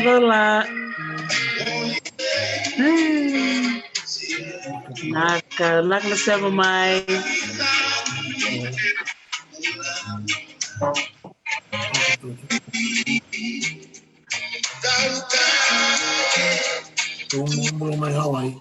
Dola. Nak na siya mamay. Belum main Hawaii.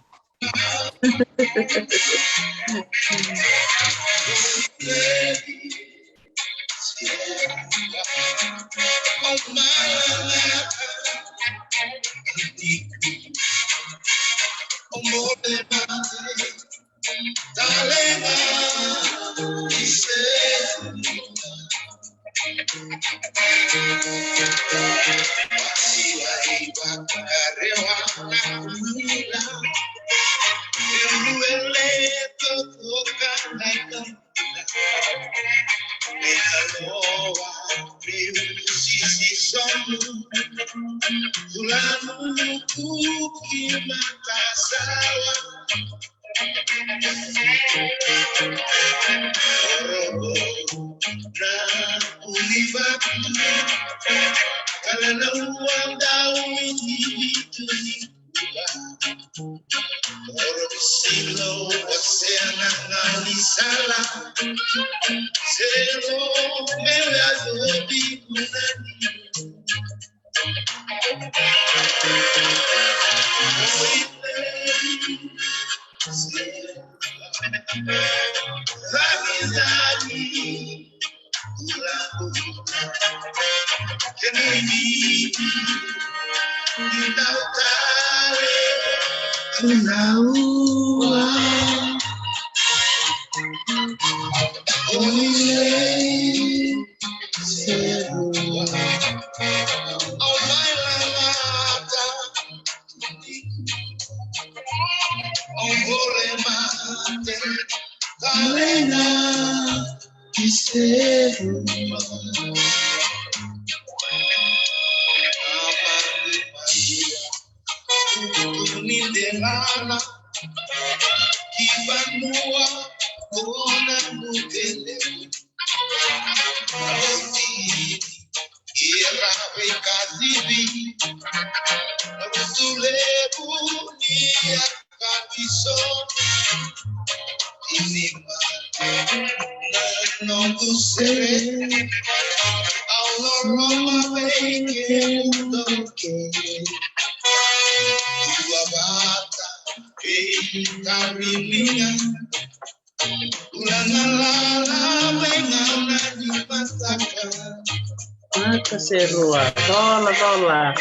Serua, dola.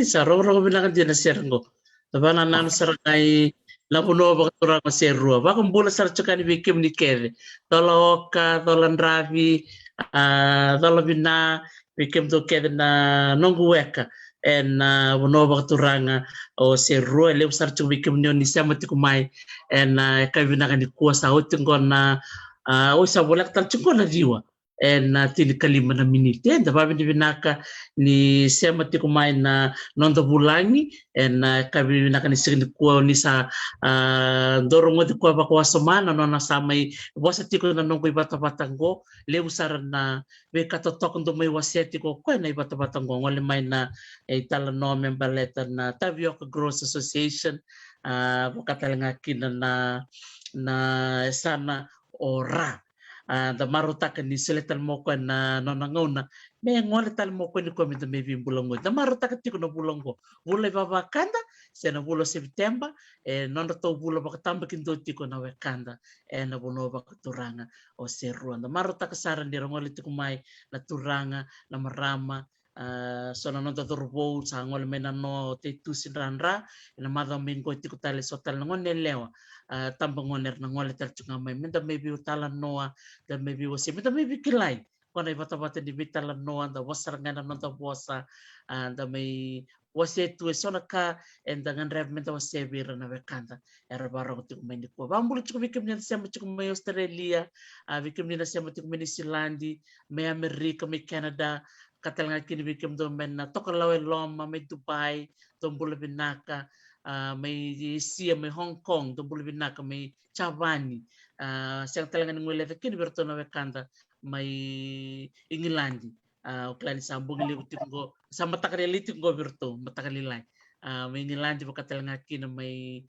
Sarong bilang dia na sergo. Tabana nanu sarangai labuno ba tura maserua. Ba kumbula sar chakani bikim ni kere. Tola oka, tola ndravi, tola bina bikim to kere na nongu weka. En buno ba turanga o serua le sar chuk bikim ni samati kumai. En ka bina kan kuasa utingon na o sa bolak tal chukon na jiwa. na tili kalima na minute da babi ni vinaka ni sema tiko mai na nonda bulangi na kabi vinaka ni sini kuwa ni sa dorongo di kuwa bako wasomana nona samai wasa tiko na nongo ibata batango le usara na we katotok ndo mai waseti ko kwa na ibata batango ngole mai na itala no member letter na Tapioca Growers Association pokatalenga kina na sana ora da marutaka ni seletan mo ko na nonangona me ngole tal mo ko ni ko mi da me bulongo da marutaka tiko na bulongo bula baba kanda sena bulo September nona to bulo baka tamba kindo tiko na wekanda na buno baka turanga o serua da marutaka saran di ngole tiko mai na turanga na marama so na nonta turbo sa ngol mena no te tu sinranra na madha mingo tiko tale so tal ngone lewa tambang ngoner na ngole tal chunga mai menda maybe utala noa da maybe wasi menda maybe kilai kona bata bata di bitala noa da wasar ngana nonta bosa da may wasi tu so na ka and ngan rev menda wasi bira na wekanda era barang tiko mai ko bambulu tiko bikim ni sema tiko mai Australia bikim ni sema tiko mai Silandi mai Amerika mai Canada katalanga kini bikim do men na tokalawe loma may Dubai tombula binaka may Sia may Hong Kong tombula binaka may Chavani siyang talaga ngule kini berto na wekanda may Ingilandi uklani sambung liutin go sa matakalitin go berto matakalilay may Ingilandi katalanga kini may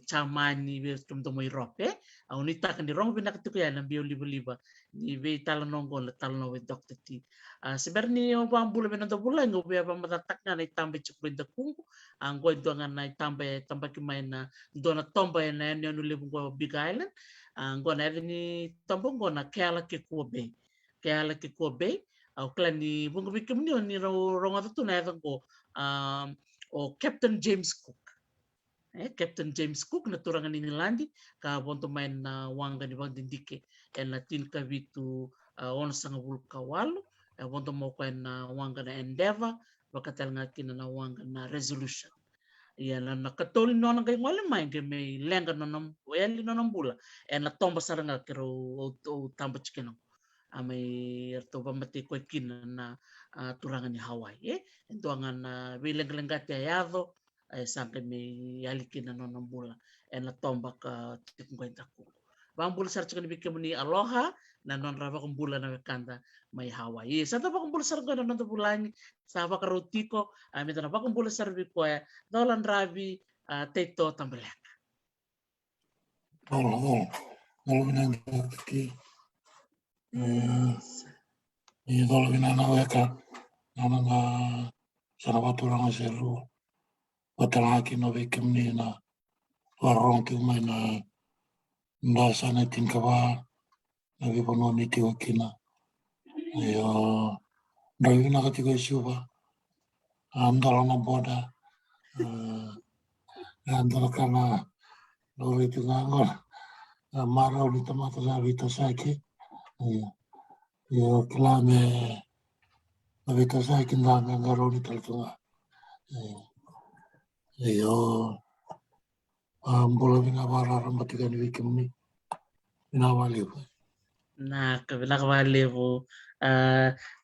chamani bertum to may Europe unita kan di rong binakatuko yan ang biyo-liba ni be talon ko talon with Dr. T sebenarnya yung pambulo benang bulan ngo be pa matatak nga na itambe chukrin da kung ang go do nga na itambe kimay na do na tomba na yan yung libong ko Big Island ang go na ni tombong go na kala ke Kobe au klan ni bungo bikim ni rong ato na ko o Captain James Cook Captain James Cook na turangan ni Nilandi ka bonto main na wanga ni bang dindike en latin ka bitu on sanga bulka walu bonto mo ko na wanga na Endeavor bakatal nga kina na wanga na Resolution ya na nakatoli no nga ngole mai ke me lenga no nam weli no nam bula en na tomba saranga kero o tamba chikeno amay erto bamati ko kina na turangan ni Hawaii ento na bileng-lenggat yado sangke may alikin na non bula na tomba ka tikungkwenta ko bambul sar chikani bikim ni Aloha na non raba kong bula na kanda may Hawaii sa taba kong bula sar ko na non bulan sa ba karutiko amita na ba kong bula sar bi ko dolan rabi teto tambelek Tolo vinang ki tolo vinang weka nana sarabaturanga seru watalaki no bikim ni na warong ki mai na ndasa na tinkawa na vipono ni tiwakina yo ndawi na katiko ishuba andala na boda andala kana lori tungangol mara uli tamata sa vita saki yo kilame na vita saki ndanga ngaroni taltunga yo mbola vinavara rambatika ni wiki mni vinavaliwa na kabinakawalevo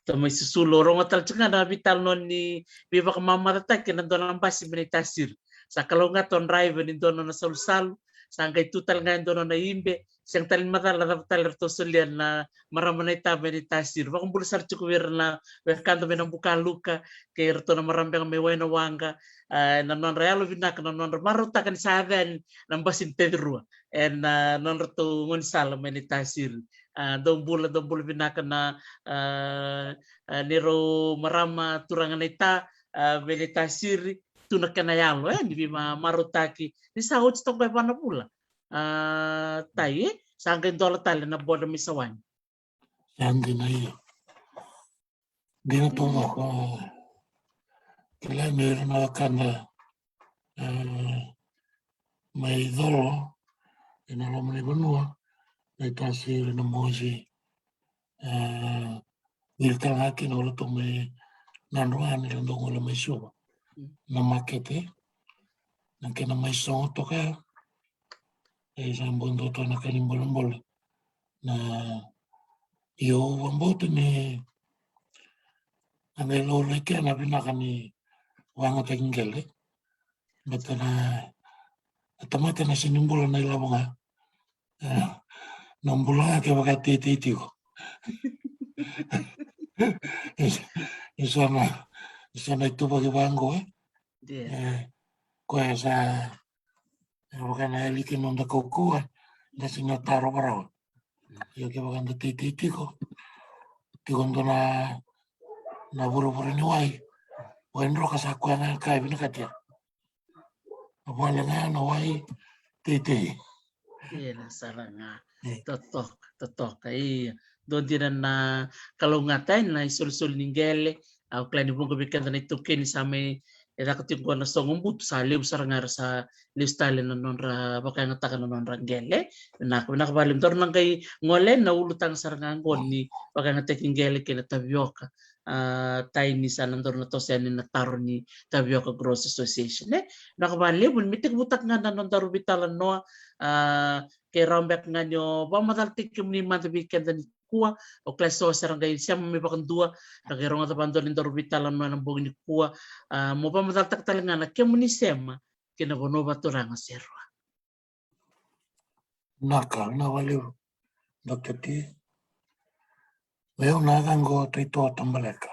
to may susulo rongo talchunga na vital non ni biba ka mamatatak kinandon ang basi binitasir sa kalunga ton drive ni dono na salsal sangkay tutal nga dono na imbe siyang talin matal na taler to sulian na maramanay tabi ni tasir bakong bulasar chukwir na wekando menang bukaluka kay rto na marambang may way na wanga na non realo binak na non marutakan sa atin ng basin tedrua and non rto ngunsala may ni tasir dombula binaka na niro marama turangan ita belita siri tunak kanayalo di bima marutaki ni sa hots tong pa na pula tayo sangkin dola tali na boda misawan yangi na iyo di na to ako kailan meron na kana may dolo inalaman ni Banua na itasir na moji wiltang akin ulo to may nanuan ilang dong ulo may suwa na makete nang kina may songo to kaya isang bundo to na kanimbol-mbol na Io wambote ni ane lo leke na vinaka ni wanga tengele. Betana tamate na sinimbula na ilabonga. Nambula ke wakati titiko. Isana itu bagi bango ko sa wakana elike nonda kokua na sinataro barao. Io ke wakanda titiko. Tikondo na buru-buru ni wai. Wainro kasa kuana kai binakatia. Wala na wai titi. Iya, salah nga. Totok. Iya. Doon din na kalungatain na isul-sul ninggele. Ako klani bunga bikin na ito kini sa may kating ko na songumut sa liw sarangar sa listale na non ra baka nga taka na non ranggele. Nakabalim tor nang kay ngolen na ulutang sarangan ko ni baka nga taking gele kina tabioka. Tayo ni sa nandor na to siya ni nataro ni Tabioca Growers Association. Nakabalim, mitik butak nga na non darubitalan no kay rambek nga nyo pamataltik yung ni matabikan na kuwa o klaso sarang kayo siya may bakang dua nagkaroon nga tapando ng darubitalan mo ng bugin ni kuwa mo pamataltak talaga na kaya mo ni sema kinabono ba ito nga serwa Naka nawaliw dokati Leo nagango taito tambaleka.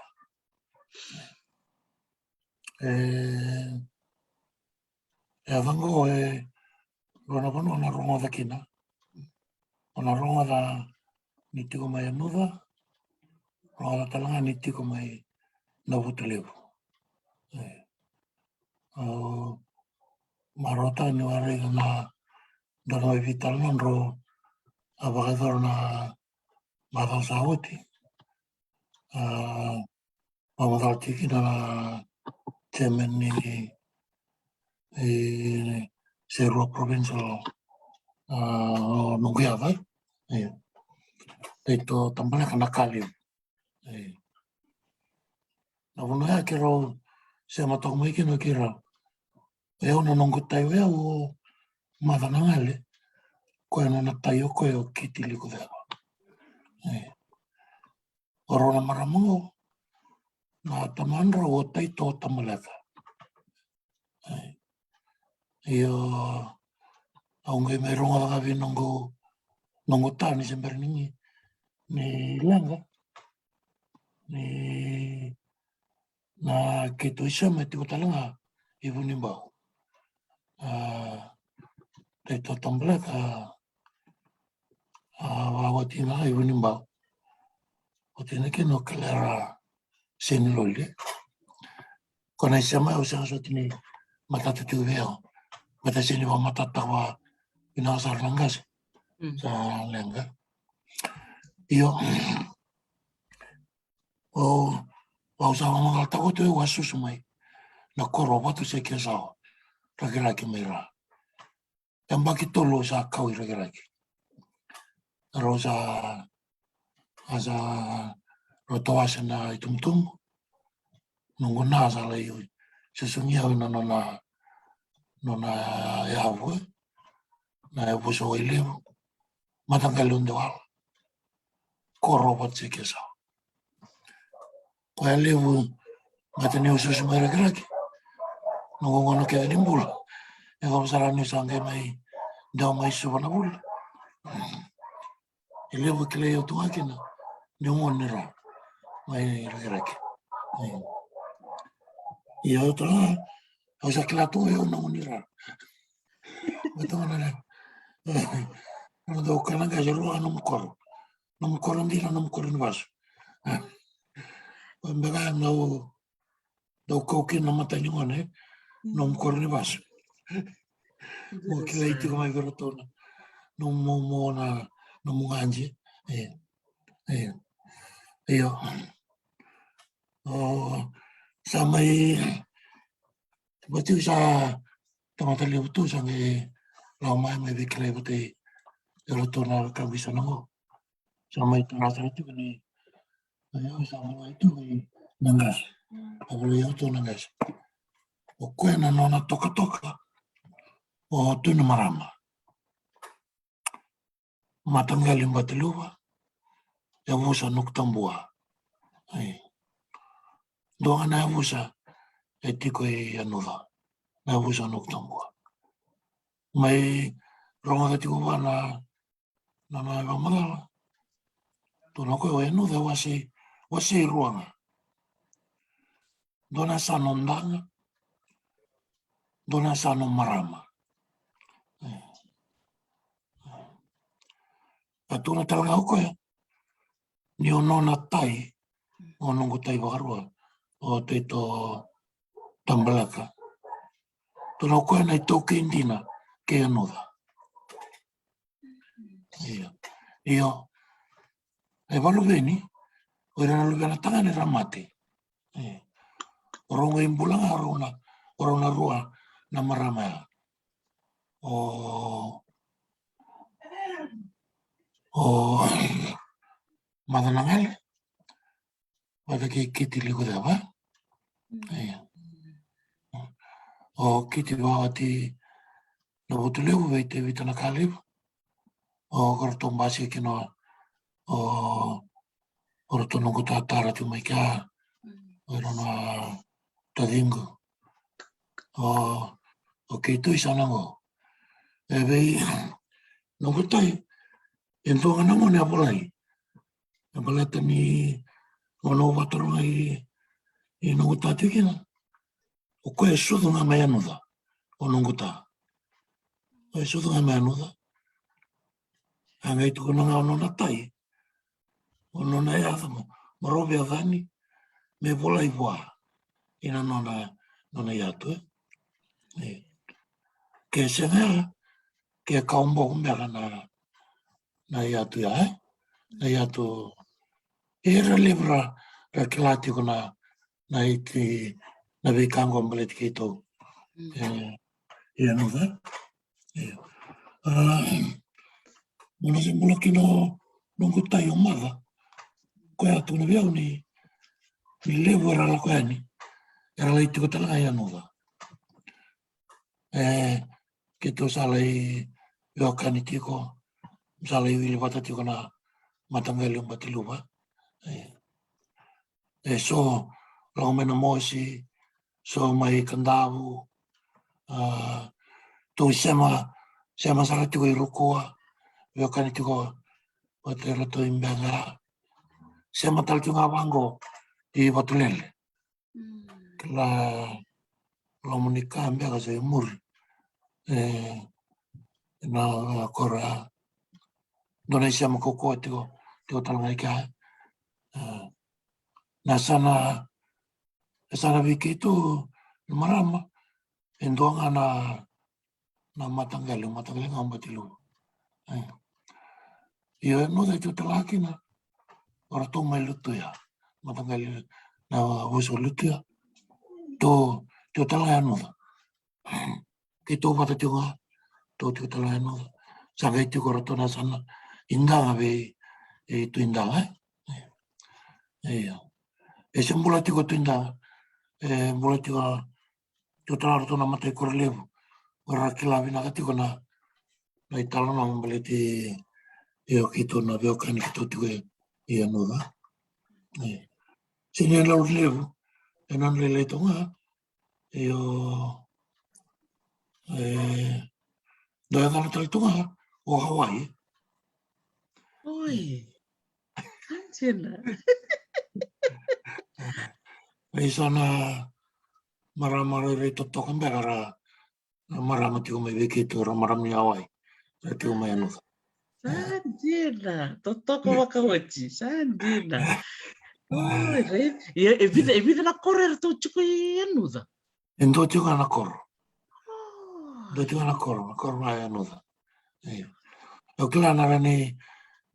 Avango rono na rongo da kina. Ona rongo da nitiko mai anuda. Rongo da talanga nitiko mai navutalevu. Marota ni warega na dono vital nandro abagador na madal sauti. Mamadal tiki na chairman ni Serua Provincial Nunguyava. Ito tambala ka nakaliw. Nabunuya kiro siya matokmay kino kiro. Eo na nunggut tayo o madanangali. Kaya na natayo ko yung kitili ko dito. Oro na maramango. Na tamanra o tayo tamalaka. Iyo ang mayroong nga kami nunggu tani siyempre ni Langa. Na kito siya may tiko talaga ibunimbaw. Tayo tambalaka wawati nga ibunimbaw. O tinakino kalera siniloli. Kung siya may usang sa tini matatutuweo. Mata sini wa matatawa pinasar langgas sa Langa. Iyo usawa mga tao to wasu sumay. Nakoroba to sa kiyasaw. Ragiraki mayra. Yang bakit tulo sa kawi ragiraki. Rosa asa rotawasan na itumtum. Nunggu nasa layo. Sesungguhnya nona yawe. Na yawe so iliw. Matanggalon diwal. Korobat sa kiyasaw. Kaya liw matani usus mayra-giraki. Nunggu kaya nimbul. Ikaw masalan niyo sangkay daw may suwa na bul. Iliw kilayo tuwakin na. Nungon nira. May ragiraki. Iyo ito na. Ako sa kilato yun nungon nira. Ito nga na. Ano daw ka lang kasi ruwa numukor. Numukor hindi na numukor na baso. Pambaga daw kaukin na mata niyo nga numukor na baso. Mo kila iti ko may garoto na. Numumo na numunganji. Iyo. Sa may bati sa tamataliw to sa lamay may bikilay bati garoto na kabisa na mo. Sa may tarasa ito ni sa mga ito may nangas. Pagulayaw ito nangas. O kuya na nona toka-toka. O ito na marama. Matanggal yung batiluwa. e vusa nuk tambua. Doa na vusa e tiko e anuda. Na vusa nuk tambua. Mai ronga da tiko wana na mai wamagala. Tuna koe o anuda wasi ruanga. Dona sano ndanga. Dona sano marama. A tuna talanga o koe. Ni o nona tai. O nungu tai wakarua. O te to tambalaka. Tuna koe nei tō kendina ke anuda. Io, e walu veni, o ira nalu vena tangane ramate. O ronga imbulanga o rona rua na maramea. O madanangale. Wada ki kiti liku dea wa. O kiti wawati na wutuleu vei te vitana kālewa. O karato mbasi ki noa o rato nungu tātara tu mai kia. O rona tadingu. O kei tui sanango. E vei nungu tai. E ntonga nango ne apolai. E paleta ni ono wataronga i nungu tātikina. O koe sudunga mai anuda. O nungu tā. O sudunga mai anuda. Angai tuku nanga o nona tai. O nona e athamo. Marobe a dhani. Me vola i wā. Ina nona i atu. Ke se mea. Ke kaumbo mea na i atu ia. Na i atu. E ra lebra. Ra ke lati ko na i ti. Na vei kango mbale ti kei tau. E anuda. Muna se mula ki no nungu tai o mara. Koe atu na viau ni levu era la koe ni. Era la iti ko talanga i anuda. Ke to sala i viokani tiko. Sala i wili wata tiko na matangali umbati lupa. So, lau mena mosi, so mai kandavu. To sema sala tiko i rukua. Viokani tiko o te rato i mbenga. Sema tal tu ngā wango i watulele. La monika mbenga se muri. Na kora. Dona i sema koko tiko talanga i kia. Na sana wiki tu marama. E ndoanga na matangali ngā umbati lupa. Ia no da tu talakina. Ora tō mai lutu ia. Matangali na waso lutu ia. Tō talai anoda. Ke tō wata tiunga. Tō talai anoda. Sanga i tiko rato na sana. Indanga vei tu indanga. E se mbula tiko tu indanga. E mbula tiko tō talai rato na matai kore levu. Ora ki lawi naka tiko na i talana mbale ti o ki tō na veokani ki tō tiko i anuda. Sini lau levu. E nan lele tonga. E o doa kala tali tonga o Hawaii. Oi. Anjena. E sana marama rei totoka mbeka ra marama tiko mai wiki tō ra marami Hawaii. Ra tiko mai anuda. Sandina. Totoko wakawachi. Sandina. Oi, rei. Ia, e vida na kore rato chuko i anuda. E ndo tiko ana koro. Ndo tiko ana koro. Koro mai anuda. O kila nara ni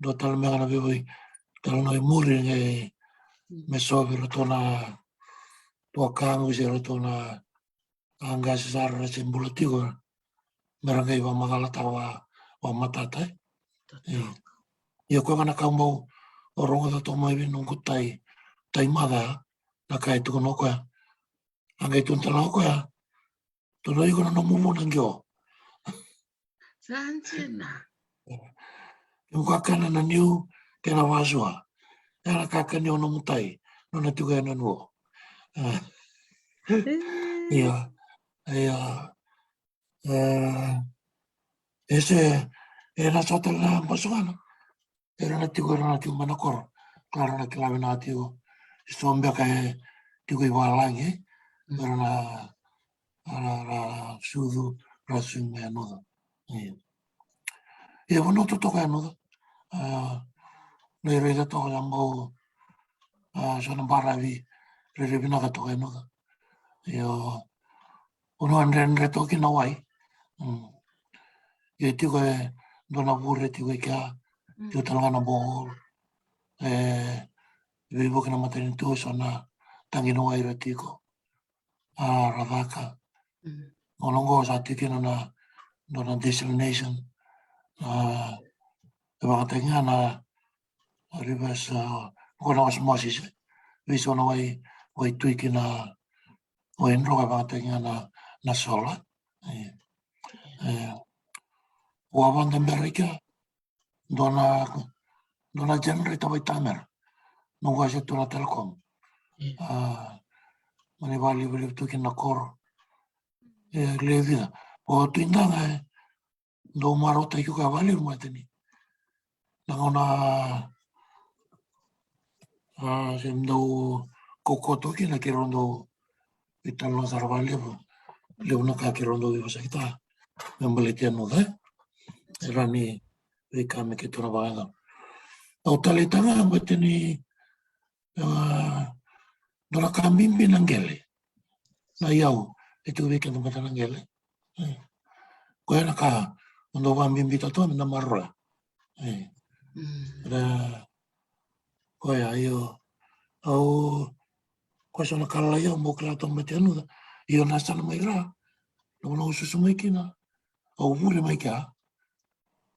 do tala mea na viwi tala noi muri nge me sovi rato na tua kangu si rato na angasi sara na simbula tiko. Meranga iwa magala tawa wa matatai. Ia koe mana kaumbau o ronga tato mai vi nungu tai mada na kai tuko no koe. Angai tuntala o koe. Tono iko na no mumu nangio. Sandina. Yung kakana na niu kena wazua. Era kakani ono mutai. Nona tuga na nuo. Ia. Ia. Ese era sota la masukana. Era na tuga na tuga manakor. Klara na kilawe na tuga. Sombia kai tuga iwalangi. Era na sudu rasu me anoda. Ia wano to toka anoda. Nei reira toka la mau sana baravi. Reira vinaka toka anoda. Ia ono andre toki na wai. Ia tuga dona vure tuga kia. Tuga talangana bohol. Vivo kina matani tu sana tangi no ai ratiko. Ravaka. Onongo sa tiki na desalination. Wakatenga na reverse kona osmosis. Viso na wai tuiki na oenro wakatenga na sola. Wawanda Amerika dona generator wai tamer. Nunga se tuna telecom. Mani wali tuiki na koro. Le vida. O tuindanga do marota i kuka wali rumatani. Nangona sem do kokoto ki na kirondo italo sarvali le una ka kirondo i wasakita. Membaliti anu da. Rani kami ke tuna baga. Au talitanga matani dona kambimbi nangele. Na iau itu weekend matana ngele. Ko na ka ndo kambimbi tato na marra. Ko ya io au ko sana kala ia mo kala to matanu da. Io na sana mai ra. No susu mai kina. Au vule mai ka.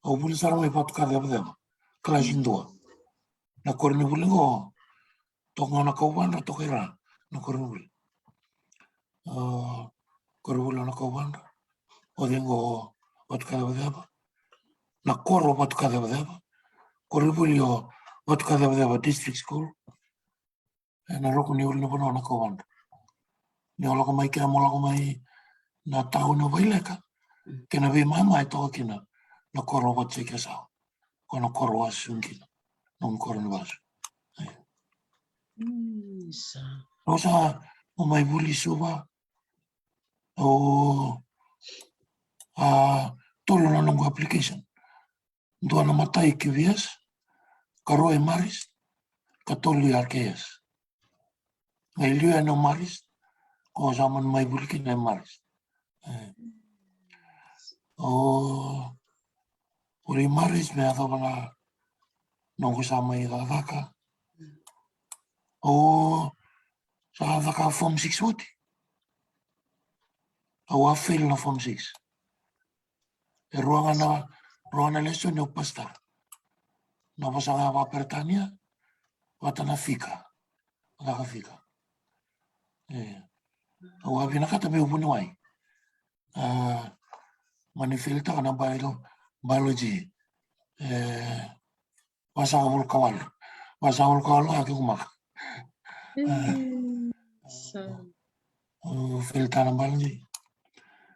Au vule sara mai patu ka da. Kala jindua. Na korni vule ngo. Tonga na kauban ra tokera. Na korni vule. Korni vule na kauban ra. O dengo patu ka da. Na koro patu ka da. Korni vule o patu ka da district school. Na roko ni vule na kauban ra. Ni olako mai kia molako mai na tau na waileka. Kena vi mama e toa kina na koro wa tseke sao. Ko na koro wa sungkina. Nong koro ni wasu. Rosa o mai vuli suwa o tolo na nongo application. Dua na matai ki vias. Ka roe maris. Ka tolu i arkeas. Ngai liu e no maris. Ko zaman mai vuli ki na maris. Uri maris me atho wana nongo sa mai vaka. Sa vaka form 6 woti. Au a fail na form 6. E ruanga leso ni upasta. Na wasanga wa pertania. Watana fika. Wataka fika. Au a vinakata me upuni wai. Manifilta kana biology. Wasanga vulkawal. Wasanga vulkawal aki kumaka. Filta na biology.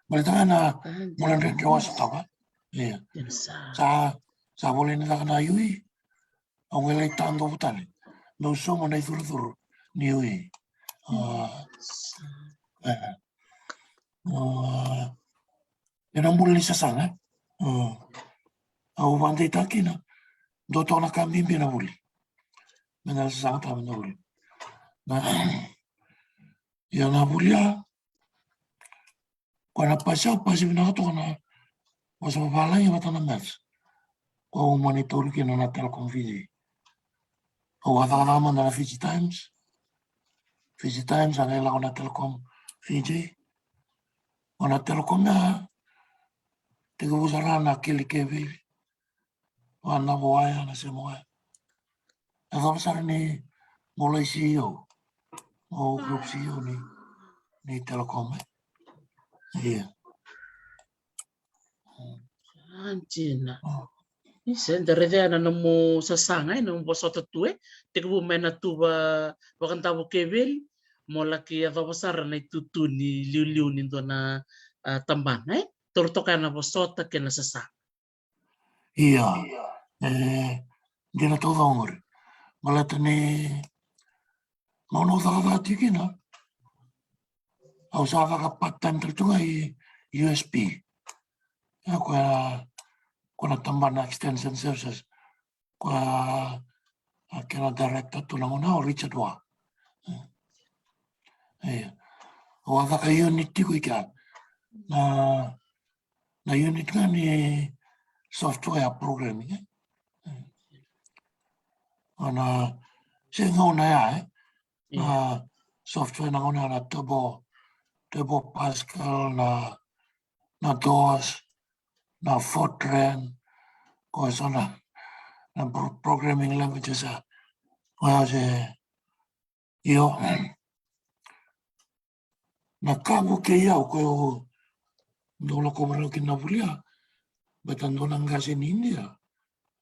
Balita na mulan rin kawas tawa. Sa boleh ni na yui. Ang wilay tando butali. No so mo na thuru ni yui. Yan ang muli sa sanga. Au bandai takina. Doto na kambimbi na muli. Menal sa sanga tama na muli. Yan na muli Kau na pasi binakato ka na masa mapalay yung mata na match. Kau monitor ki na Telecom Fiji. Kau wata ka naman na Fiji Times. Fiji Times, ang ilang ko na Telecom Fiji. O na Telecom na tigubusara na kilikevi. O na buwaya na simuaya. Ako pasara ni mulai CEO. O group CEO ni Telecom. Iya. Anjina. Isn't rede na mo sasangay no mo sota tue te ko mena tuba wakanta mo kevel mo laki ado pasar na tutu ni liu ni na tamban tortoka na po sota ke na sasang. Ia, dina tau daungore. Malata ni mauna thakata tikina. Au sa thaka part-time tertunga I USP. Ia koe na tambana extension services. Koe kena director tu langona o Richard Wa. Ia. O thaka unit tiku ika. Na unit nga ni software programming. Ana se ngona ya na software na ngona na Turbo Pascal na DOS na Fortran ko sana na programming languages ko se yo na kago ke ya ko no ko mara ki na vulia batando na ngase ni India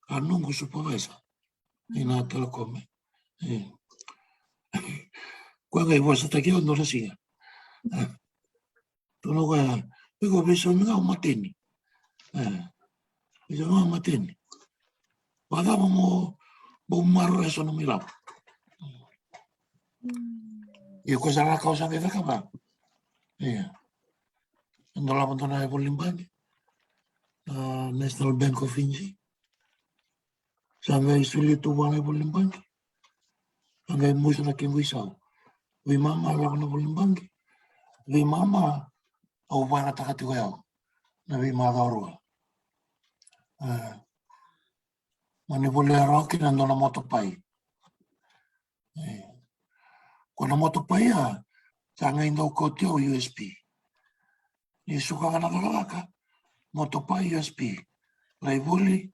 anungu supervisor ina telecom ko ngai wasa ta ke no la singa tu no ga ko beso nga mateni beso nga mateni wala mo maro eso no mira e ko sa la causa de ka ba no la abandona de Bolimbangi National Bank of Fiji Sanga isuli tu wana Bolimbangi Sanga muisa na kimwisao wi mama la na Bolimbangi wi mama au wana takati ko yao na wi madoro mani bole roki na ndona motopai ko na motopai sanga indo ko tio USP ni suka kana kalaka motopai USP lai boli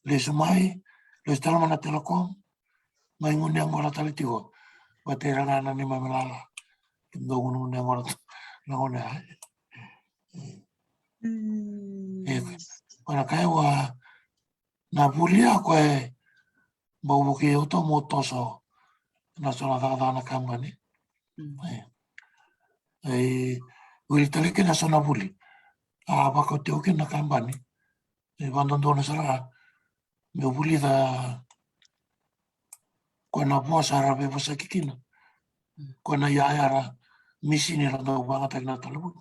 le sumai le stala mana telecom mai ngune ngora talitigo batera na ni mamelala ndo ngune ngora na ngone para kai wa na bulia ko bo ke auto motoso na zona da na kambani wil tele ke na zona buli ba ko te ke na kambani bandon na sara me buli da ko na bosa ra be bosa kikina ko na ya ara machine ra do ba ta na talu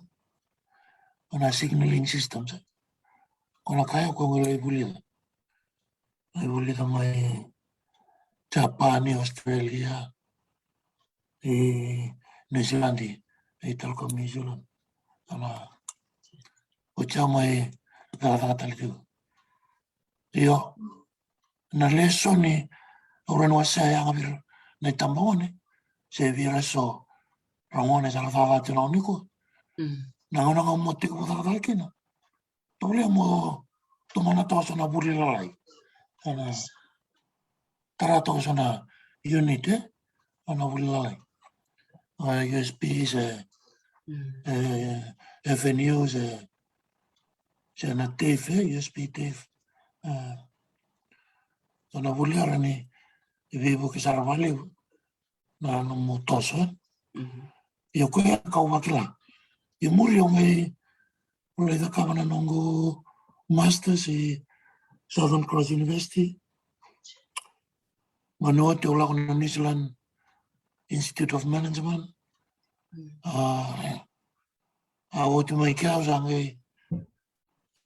ona signaling systems ko na kaya ko ngole buli da mai Japan Australia New Zealand telkom New Zealand ana o chamai da talitu io na lesoni ora no sai avere nei tambone se vi reso ramone sa la tino nico na ona nga mo tiko da kina tole mo to mana to na buri lai ana tara to na unit ana buri lai USB FNU se na TV USB TV ona buri ni vivo che sarà vale na no motoso io ko ka wakila io muri o mai le da kama nongo masters Southern Cross University mano te ola na New Zealand Institute of Management o te mai kia zangai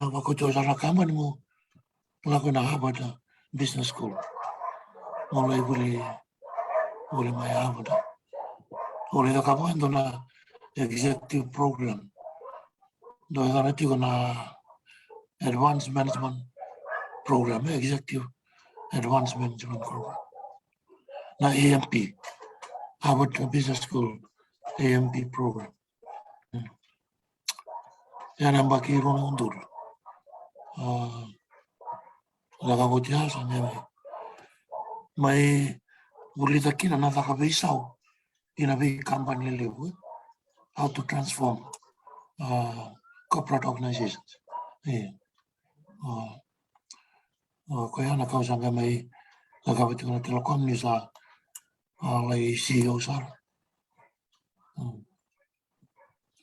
na ko to sa kama ni mo la ko na Harvard Business School mo le buli mai Harvard o le da kama na executive program do da tiko na advanced management program executive advanced management program na AMP Harvard Business School AMP program yana mbaki rono ndur la gabotia sa mai ulita kina na taka beisau ina be company level how to transform corporate organizations Koe ana kau sanga mai kakawati kona telekom ni sa lai CEO sar.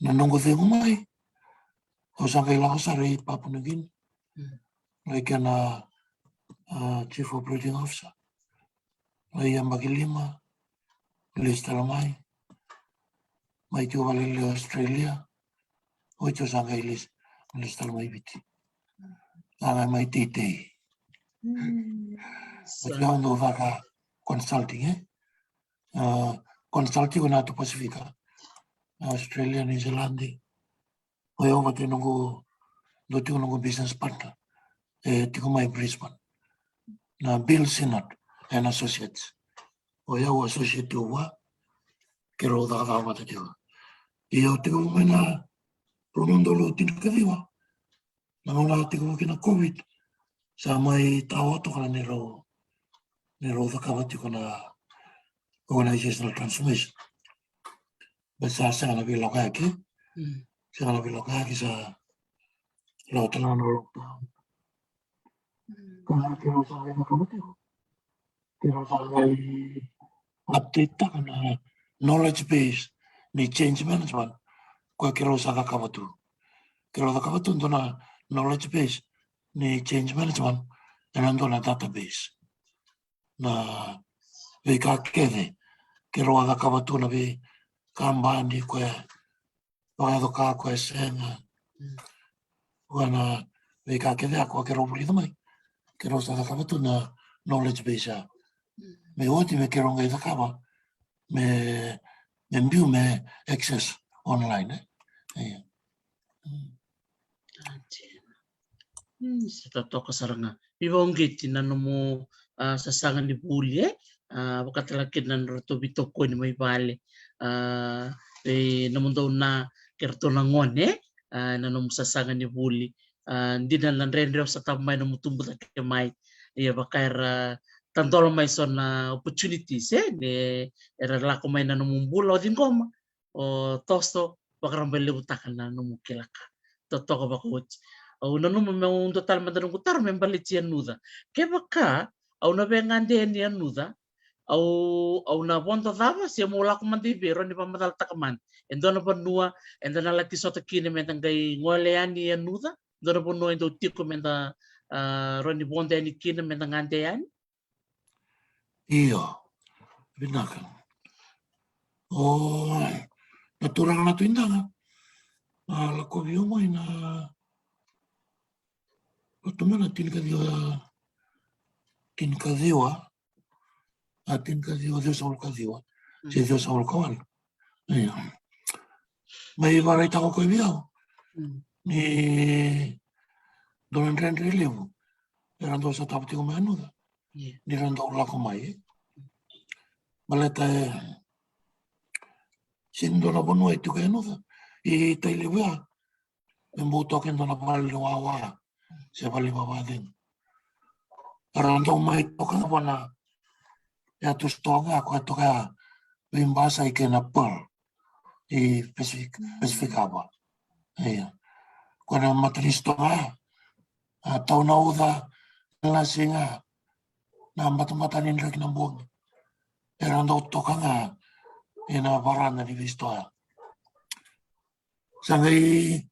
Na nongo thengu mai, kau sanga ilaka sar i Papua New Guinea. Lai kena Chief Operating Officer. Lai Magilima, Lis Talamai, mai tiu valele Australia, oi tiu sanga Lis Talamai viti. Sanga mai Teitei. Tiu ando vaka consulting, consulting kona tu Pasifika. Australia, New Zealand, oi au te nongo, do tiu nongo business partner, tiku mai Brisbane. Na Bill Sinnott and Associates. Oi au associate tiu wa, ke ro da da mata tiu. I au tiku mena pronondo lo tinkadiwa. Na ngona tiku kina COVID, sa mai tau ato kana ne ro da kawati kona organizational transformation. Besa sa na bila kaki, sa na bila kaki sa lo tala no lockdown. Kana kiro sa ai makamati ko. Kiro sa ai update ta kana knowledge base ni change management ko kiro sa ka kawatu. Kiro da kawatu ndona knowledge base ni change management and ndona database. Na we ka kede kiro da kawatu na we kambani ko o ka ko senga. Wana we ka kede ko kiro buli mai. Kiro sa ka kawatu na knowledge base. Me oti me kiro ngai kawa me mbiu me access online. Sa toka saranga. Bibonggiti na mo sasangan ni buli wakatalakin na roto bitoko ni may bale. Namun daw na kerto na ngone na nung sasangan ni buli. Hindi na lang rin sa tamay na mutumbot at kamay. Iya bakar tantolo may son na opportunities ne era lako may na numumbula din ko o tosto bakarambay libutakan na numukilaka. Totoo ba coach? Au nanu memang total madanung kutar membalit siya nuda. Kaya baka au na bengande niya nuda au na bonto dava siya mula ko man biro ni pamatal takaman. Endo na panua endo na lati sota kini mentang kay ngolean niya nuda. Endo na panua endo tiko menta roni bonte ni kini mentang andean. Iyo, binakan. Oh, naturang na tuinda nga. Lako biyo mo na otomana tinkadiwa Dios sa ulkadiwa. Si Dios sa ulkawan. May varay tako ko ibiyaw. Ni doon rin relevo. Erando sa tapos ko may anuda. Ni rando ula ko may. Maleta sindo na bono ito kayo anuda. I tailiwa. Membuto akin doon na paliwawa. Siya paliwawa din. Rando may ito ka na na ya tus toga ako ito kaya bimbasa ikinapal. I spesifikaba. Iya. Kung matalisto nga, tao na uda, nalasi nga, na matamatanin lagi ng buwag. Pero ang daw ka nga, inabaran na nivisto nga. Sa ngay,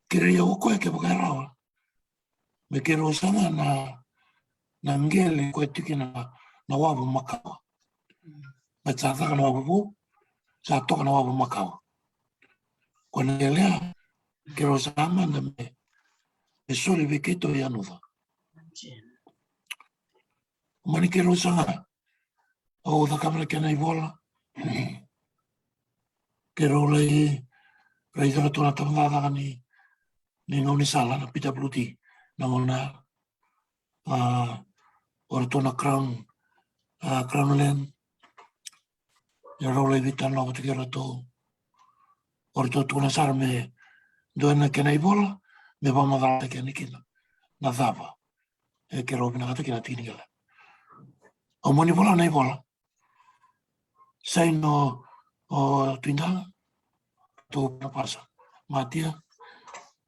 kiriya ko kaya kaya may kiro sa nga na nanggeli ko ito nawabo makawa. May sata ka nawabo po, sato ka nawabo makawa. Kung nangyali kiro sa nga na may soli bikito yan uda. Mani kiro sa nga, o uda kamera kaya na ibola. Kiro lai, ito na ito na tamang ni ngauni sala na PWD na nguna or ito na crown land. Yaro lai vitan na katikira to. Or ito na sar me doon na kaya na ibola, me pamagata kaya ni kina. Na dhava. Kiro pinakata kina tinigala. O mani bola na ibola. Sa ino o tuindang to napasa. Matia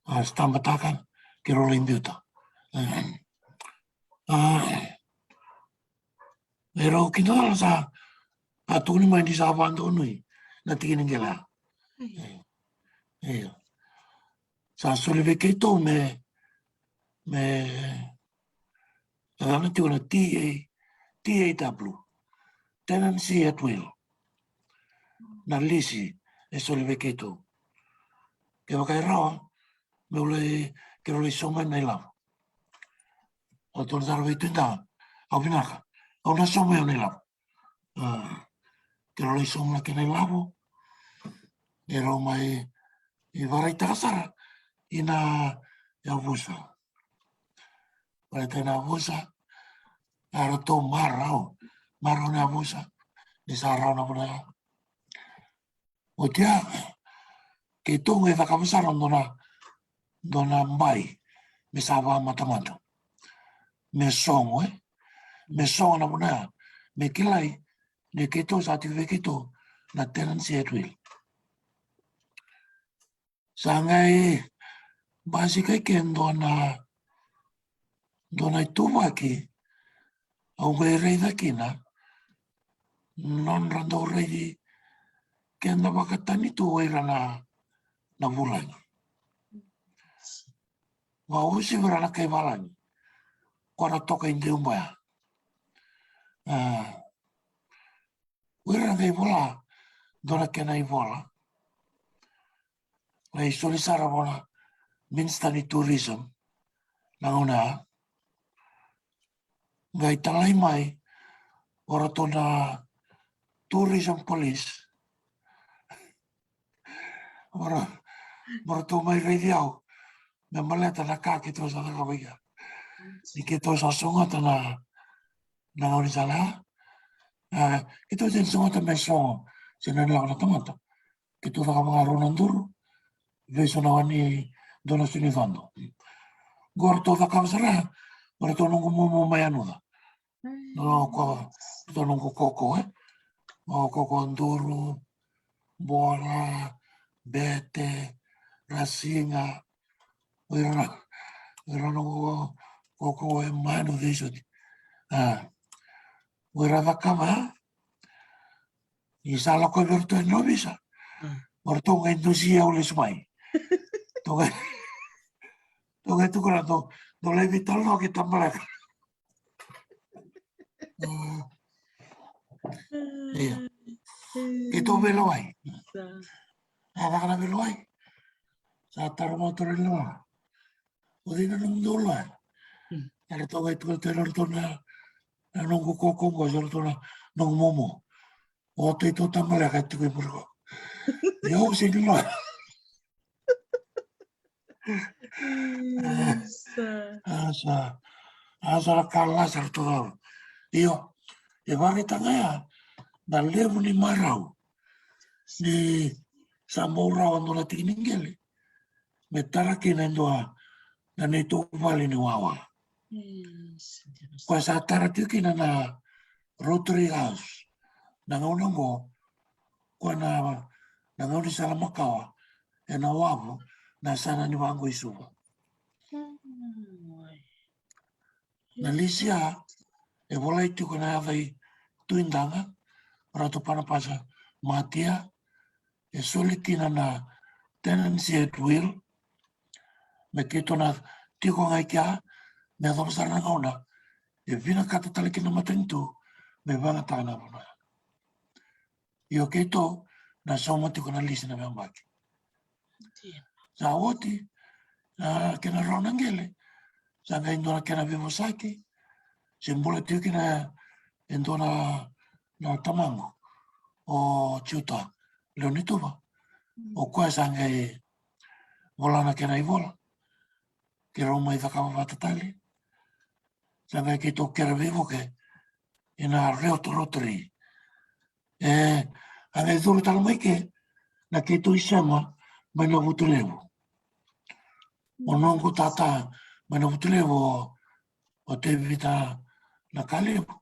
stambatakan kiro limbiuta. Pero kita sa atuni mai di sa vanto nui na tingin ngela. Sa solive keto me ana tuna TAW tenancy at will. Na lisi e solive keto. Ke wakai rawa me ule soma nei lava. O tona taro i tunda au vinaka. Au na soma nei lava. Ke ule soma ke nei lava. E rau mai i warai takasara ina avusa. Warai tena avusa. Ara tō marau. Marau ne avusa. Ni sa rau na puna. O tia, ke tōngu e whakawasara dona mai me sa wā matamata. Me songo me songo na puna. Me kilai, ne ke tō sa tive ke tō na tenancy at will. Sa ngai basikai ken dona i tūwaki au ngai reida kina non rando reidi ken na wakatani tu oira na vulangi. Wa usi vrana kai valangi. Kora toka inde umbaya. Uira ngai vola dona kena i vola. Lai solisara vola Minister ni Tourism na una ngai talai mai ora tona Tourism Police ora tō mai reidiau me maleta na kā ki tō sa nakawaiga ni ki tō sa songata na ngāuri sala ki tō ten songata me songo sena nila na tamata ki tō whakamanga ronanduru veso na wani dona suni whando gora tō whakawasara ora tō nungu momo mai anuda no ko tō nungu koko o koko anduru bola bete rasinga Ira no koko e mano veso ira vakama i sala ko verto no visa porto ngai dosia o les mai toga tu kora to no le vital no que tambara e to velo ai ana velo ai sa tarmo torino Udina nung dola. Era toga i tuka tēnā tōna nungu kōkongo, jara tōna nungu momo. O te tō tamale kai tuka i muriko. Iau si nila. Asa kala sara tōna. Iyo, e wāke tangaya, na levu ni marau. Ni sa maurau andona tiki ningele. Me taraki na ndoa na nei tō wale ni wawa. Kua sa taratuki na Rotary House, na ngaunango, kua na ngauni Salamakawa, e na wavu, na sana ni wango isuwa. Na lisia, e wala i tuku na awai tuindanga, rato panapasa matia, e solitina na tenancy at will, me keto na tiko ngai kia, me adopsara na ngauna, e vina kata taliki na matentu, me vanga tāna puna. Io keto, na sauma tiko na lisi na meambaki. Sa oti, kena raunangele, sa ngai ndona kena vivosaki, se mbula tiki na ndona na tamango, o Chiuta, Leonituva, o koe sa ngai volana kena i vola. Ke rau mai whakawa whatatali. Sa ngai ki tō kera vivoke i nā reo to Rotary. Angai dhuru tala mai ke na ki tō isama mai na vutulevu. O nongo tata mai na vutulevu o te vita na kalevu.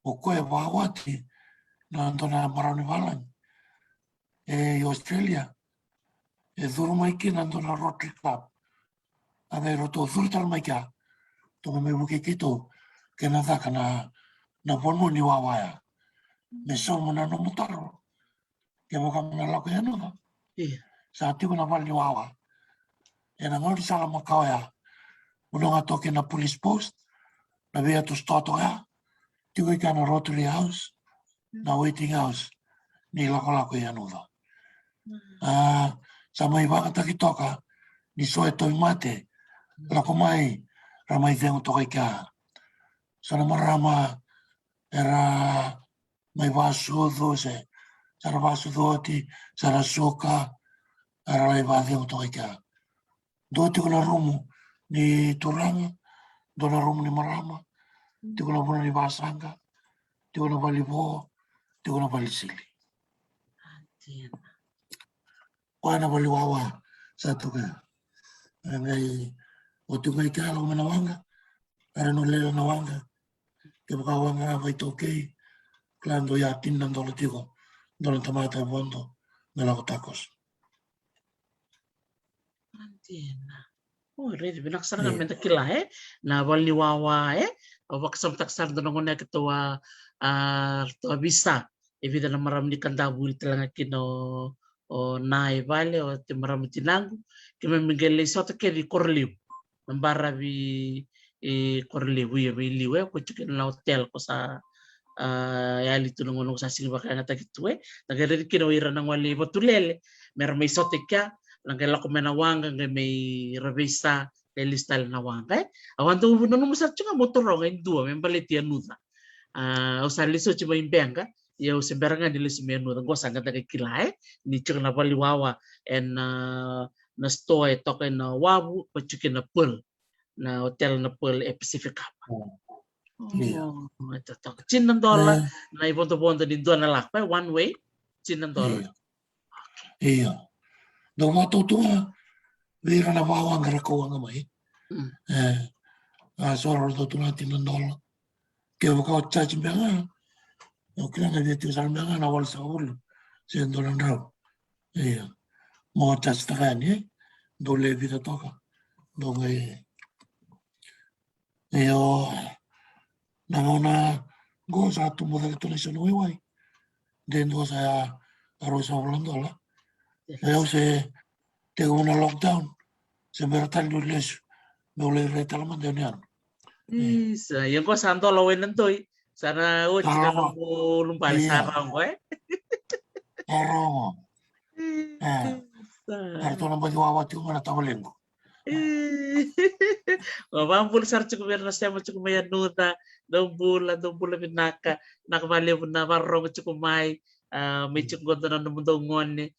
O koe wāwati na antona Marauni Walangi. I Australia. E dhuru mai ke na antona Rotary Club. Angai roto dhuru tala mai kia, Tonga me buke kito, ke na thaka na pono ni wawaya. Me somo na no mutaro. Ke waka mana lako ya nuna. Sa tiko na wali wawa. E na ngori sala makawaya. Unonga toke na police post. Na vea to start ya. Tiko ika na Rotary House. Na waiting house. Ni lako ya nuna. Sa mai waka taki toka. Ni soe toi mate. Lako mai. Ramai vengo toka ika. Sana marama. Era mai vasu se. Sara vasu oti. Sara soka. Era lai vengo toka ika. Do tiko na rumu ni Turanga. Do na rumu ni Marama. Tiko na vuna ni Vasanga. Tiko na vali vo. Tiko na vali sili. Oana vali wawa. Sa tuka. Ngai. O tiko ika alo mana wanga. Era no leo na wanga. Ke waka wanga vai tokei. Klando ya tinan dolo tiko. Dolo tamata vondo. Nalako takos. Antiena. Oh, redi binaksara kan menta kila na wali wawa wakasam taksar dono ngone ketua tua bisa evida na maram ni kanda buli telanga kino o nai vale o te maram tinangu ke me mingele sota ke di korliu nambara vi korliu ya vi liwe ko chicken na hotel ko sa ya litu ngono sa sing bakana ta kitue nagere kino ira nang wali botulele merme sota kya nangela ko mena wanga nge may revista de listal na wanga awanto no musar chunga motorong indua membaleti anuda usali so chiba imbenga ya usemberanga ni lisi menuda gosanga ta kila ni chunga na bali wawa en na store toke na wabu ko chicken na pul na hotel na pul Pacific ito to $10 na ibonto din doon na lakpa one way $10 iya do mato tua vira na wawa ngara ko nga mai so ro do tuna tinan dol ke ko charge benga o kila na vetu sal benga na wal sa ul se dolan raw iya mo charge ta ni do le vida toka do ngai yo na ona go sa tu mo de tuna so no wai den do sa aro sa dola eu se tengo una lockdown se me ratal do les no le retal man de nian isa yung ko santo lawen nantoy sana o china no lumpal sarang ko aro to na ba wawa tu mana tawalengo Mampul sar cukup biar nasi ama cukup maya nuta dong bula binaka nakabali na marong cukup mai may cukup goto na numundo ngone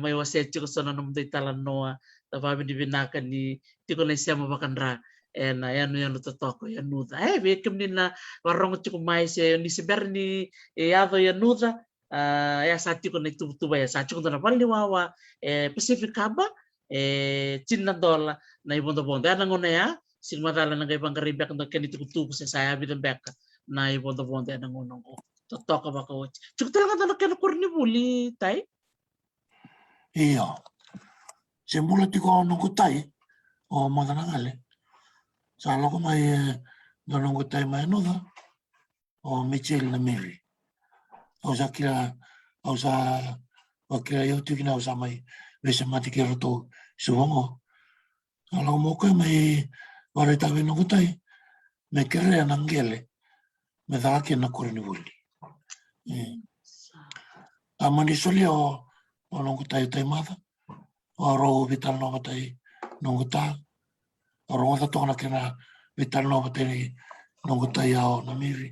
may wase cukup sono numundo italan noa tapabi di binaka ni tiko na siya mabakanra na yan yan totoko yan nuta bekem ni na marong cukup mai siya ni seber ni yado yan nuta ya sa tiko na tuba ya sa cukup na pali wawa Pacific Haba $10 na ibonto-bonto. Ano ngona ya? Sigmatala ng ibang karibyak na kanito kutubo sa saya bidang beka na ibonto-bonto ano ngona ko. Totoka ba ko? Chuk talaga talaga kana kurni buli tay. Iya. Semula tiko nung kutay o maganangale. Salo ko may nung kutay may ano da o Michelle na Mary. O sa kila o sa o kila yung tigina o sa may besa matikero to subongo. Kalau mo ko may warita nung kutay may kere nangele may daki na kurni buli. Amani soli o nung kutay tay mata. Oro vital no batay nung kuta. Oro wata to na kena vital no batay nung kuta yao na miri.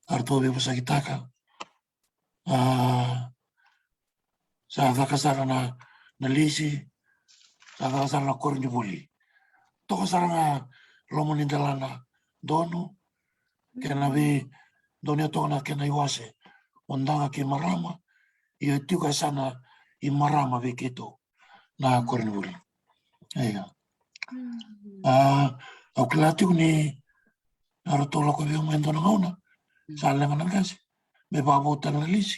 Arto vivo sa kitaka. Sa kasara na lisi. Sa kasara na kurni buli. To kasara na lomonindala na dono. Kena vi dono to na kena iwase. Ondanga ki marama. Iyo tika sana i marama vi kito. Na kurni buli. Iya. Au kelatu ni arotolo ko yung mendo na ngauna. Sa lengan ng kasi. May babutan na lisi.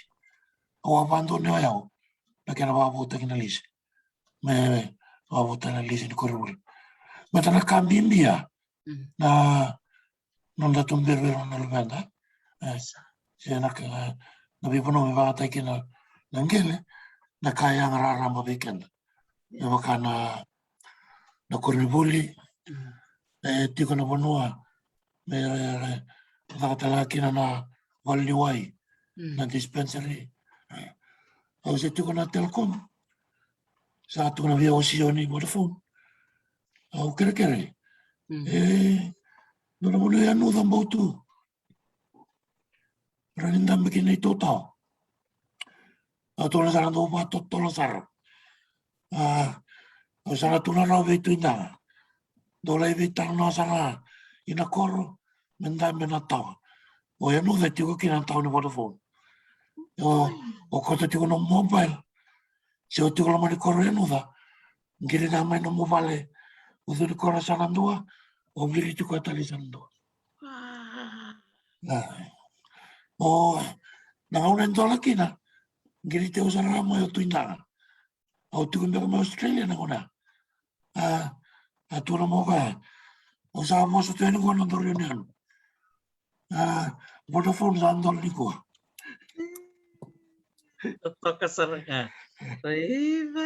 Au abando ni ayaw. Na kena babutan na lisi. May babutan na lisi ni kurni buli. Mata na kambimbia. na non da tumbero na levanda se na ka na vipono me va ta kina nangele na kaya ngara ramba weekend na makana na koribuli tiko na bonua me vakatala kina na waliwai na dispensary au se tiko na telkom sa tiko na via osioni Vodafone au kere no mo le anu da motu raninda me kini total a tona sa ndo pa tolo sar o sa tuna ra ve tu ina do le ve ta no sa ina koro menda me na ta o ya no ve tiko kina ta no Vodafone o ko te tiko no mobile se o tiko la mani koro ya no da ngiri na mai no mobile o du koro sa ndua o ngiri tiko ta li sa ndua o na una ndola kina ngiri te usa ra mo tu ina au tu me ko Australia na ona a tu no mo va o sa mo so tenu ko no do reunion Vodafone sa ndol ni ko toka saranga raiva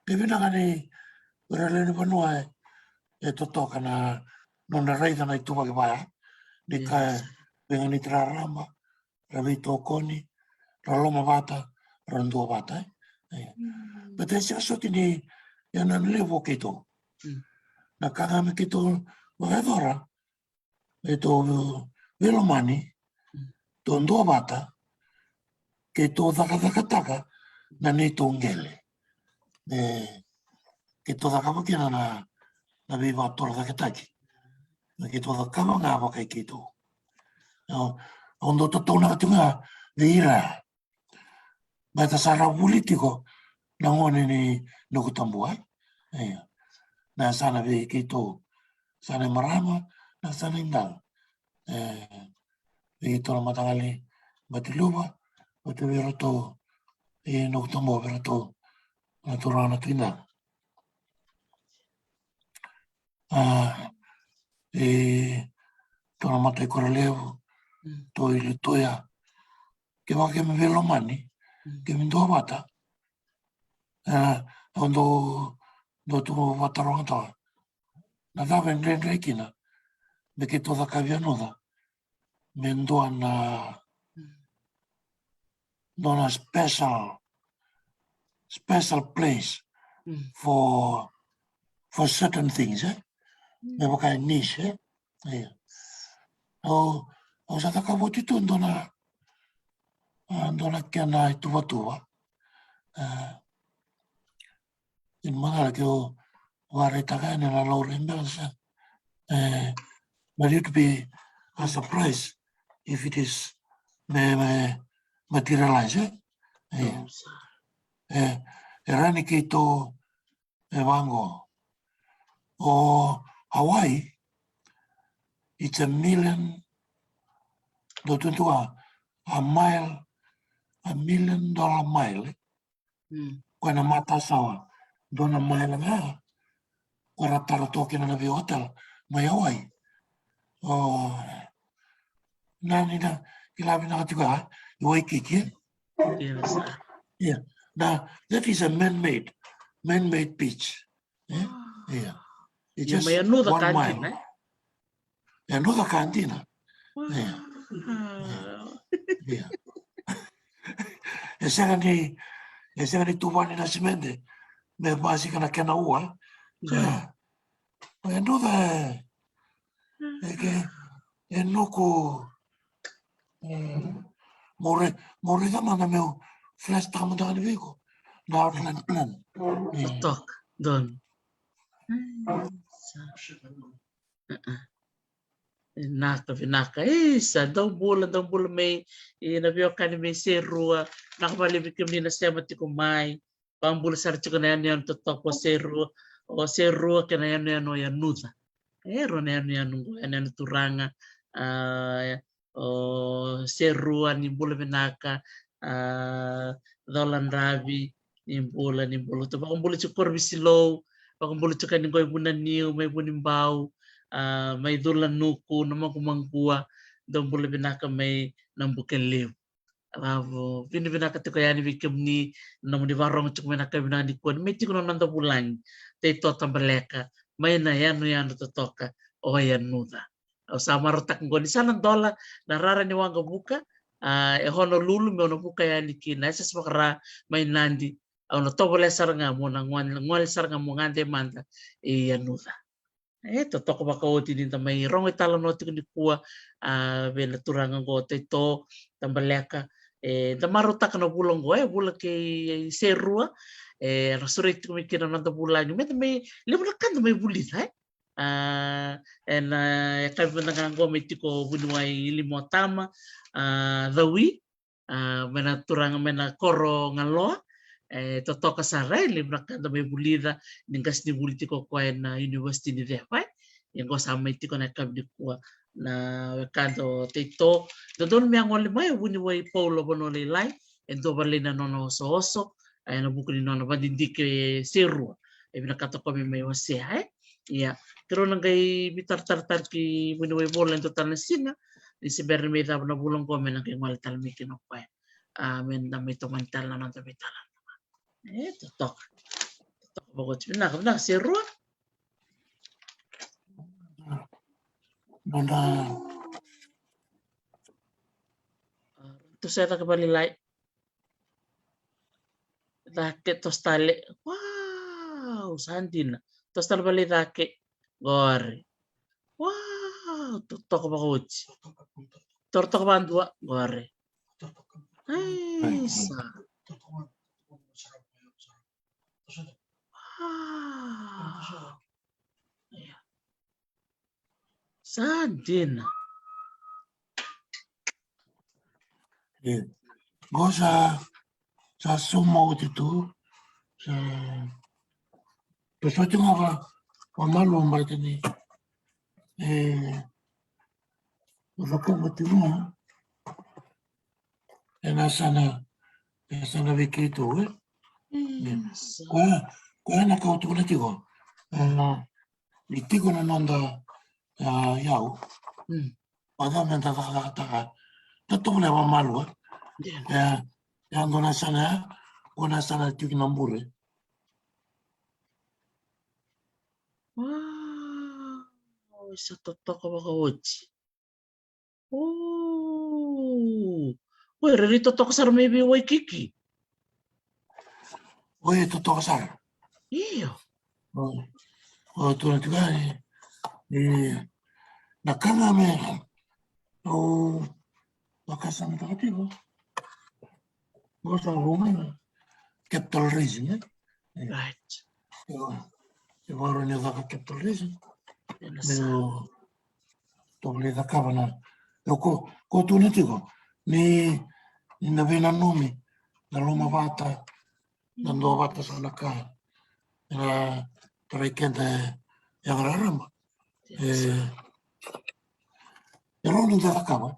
ke vina kani ora le ni panua e to toka na non na reida na tu ke vai ni ka venga ni tra rama ravi to koni raloma vata rando vata But se aso tini ya na levo ke to na kanga me ke to wa dora e to velo mani to ndo vata ke to taka na ni to ngele ke to taka ki na viva to taki na ke to kama nga wa kai ke to ondo to na tunga vira ma ta sara politiko na ngone ni no kutambua na sana ve ke to sana marama na sana indal ve to matangali batiluba bativero to no kutambua vero to na to rana twina to na mate koralevo to ile toya ke va ke me velo mani ke me do mata ondo do tu vataronga ta na da vendere kina me ke to da kavia no da me ndo na a special place for certain things me va kai niche o sa ta ka voti tu ndo na kiana tu vatua in mana ke o ware ta ka na lo rinda sa but it would be a surprise if it is materialize rani ke to vango o Hawaii it's $1 million do tu a $1 million mile Kona mata sawa dona mile nga ora taro toki na vi hotel mai Hawaii nani na ilavi na tuka Waikiki yeah now that is a man-made beach yeah it's just may ano da 1 kantin mile ano da kantina yeah esa ni tuvani na simende me basi kana kena ua ano da e noko more da mana meu flash tama da ni viko na outland plan tok don Naka isa daw bula may nabio kani may serua nakabalibikim ni na sema ti kumay pambula sarcho kana yan totok po serua kana yan o yan nuta ero na yan turanga o serua ni bula binaka dolan rabi Nimbola to pakumbula ci korbisilow pakumbula ci kaning koy bunaniw may bunimbaw may dulan nuku naman kumangkuwa dombula binaka may nambuken liw Bravo. Pini binaka tiko yani bikem ni namu di warong cuk mena kabina di kuan meti kono nanda bulan. Te to tambaleka. May na yanu to toka. O yan nuda. O sama rotak ngoni sana dola na rara ni wanga buka. E hono lulu me ono buka yani kina. Esa semakara may nandi. Ono tobole saranga mo na ngwal saranga mo ngante manda. E yan nuda. To toko baka oti din tamay rong itala no tiko di kuwa. Bela turangan ko te to tambaleka. Tamaruta ka na bulang ko bulang kay serua rasurit ko may kinananda bulan yung may limunak ka may bulit and kaya nang ko may tiko bunuay limo tama dawi mena turang mena koro ngalo toto ka saray limunak ka may bulida ningkas ni bulit ko kwa na university ni Depa yung ko sa may tiko na kabdi ko na kanto tito dodon mi angol mai wuni wai paulo bono le lai ento berlina nono so ay no buku ni nono badindike seru e bina kato ko mi mai wase ya pero nang kay bitar tar ki wuni wai bola ento tan sina di si berme ta na bulong ko men kay mal tal mi kino pa men na may tumantal na nang tabital totok bagot na seru Nanda to sa ta kabalilay dake tostale wow sandina tostale bali dake gore wow tutok bakuchi tortok bandua gore ay sa wow sandina goza sa sumo itu sa pessoa tinha uma malumba tani Wakamatuma sana wiki itu kwa nakautukula tiko itiko na nanda yau pada menta taka tatole wa malwa ya ngona sana tiki nambure wow isa totok bakawochi Woi, rito totok sar maybe Waikiki. Oye, totok sar. Iyo. Tu nanti nakanga me wakasa mtakatifu. Gosa rumah capital region Right. Eu moro nessa capital region. Eu tole da cabana. Eu ko tu nantigo. Ni na vena nome na loma vata na ndo vata sana ka na trekende yang rarama roni da kama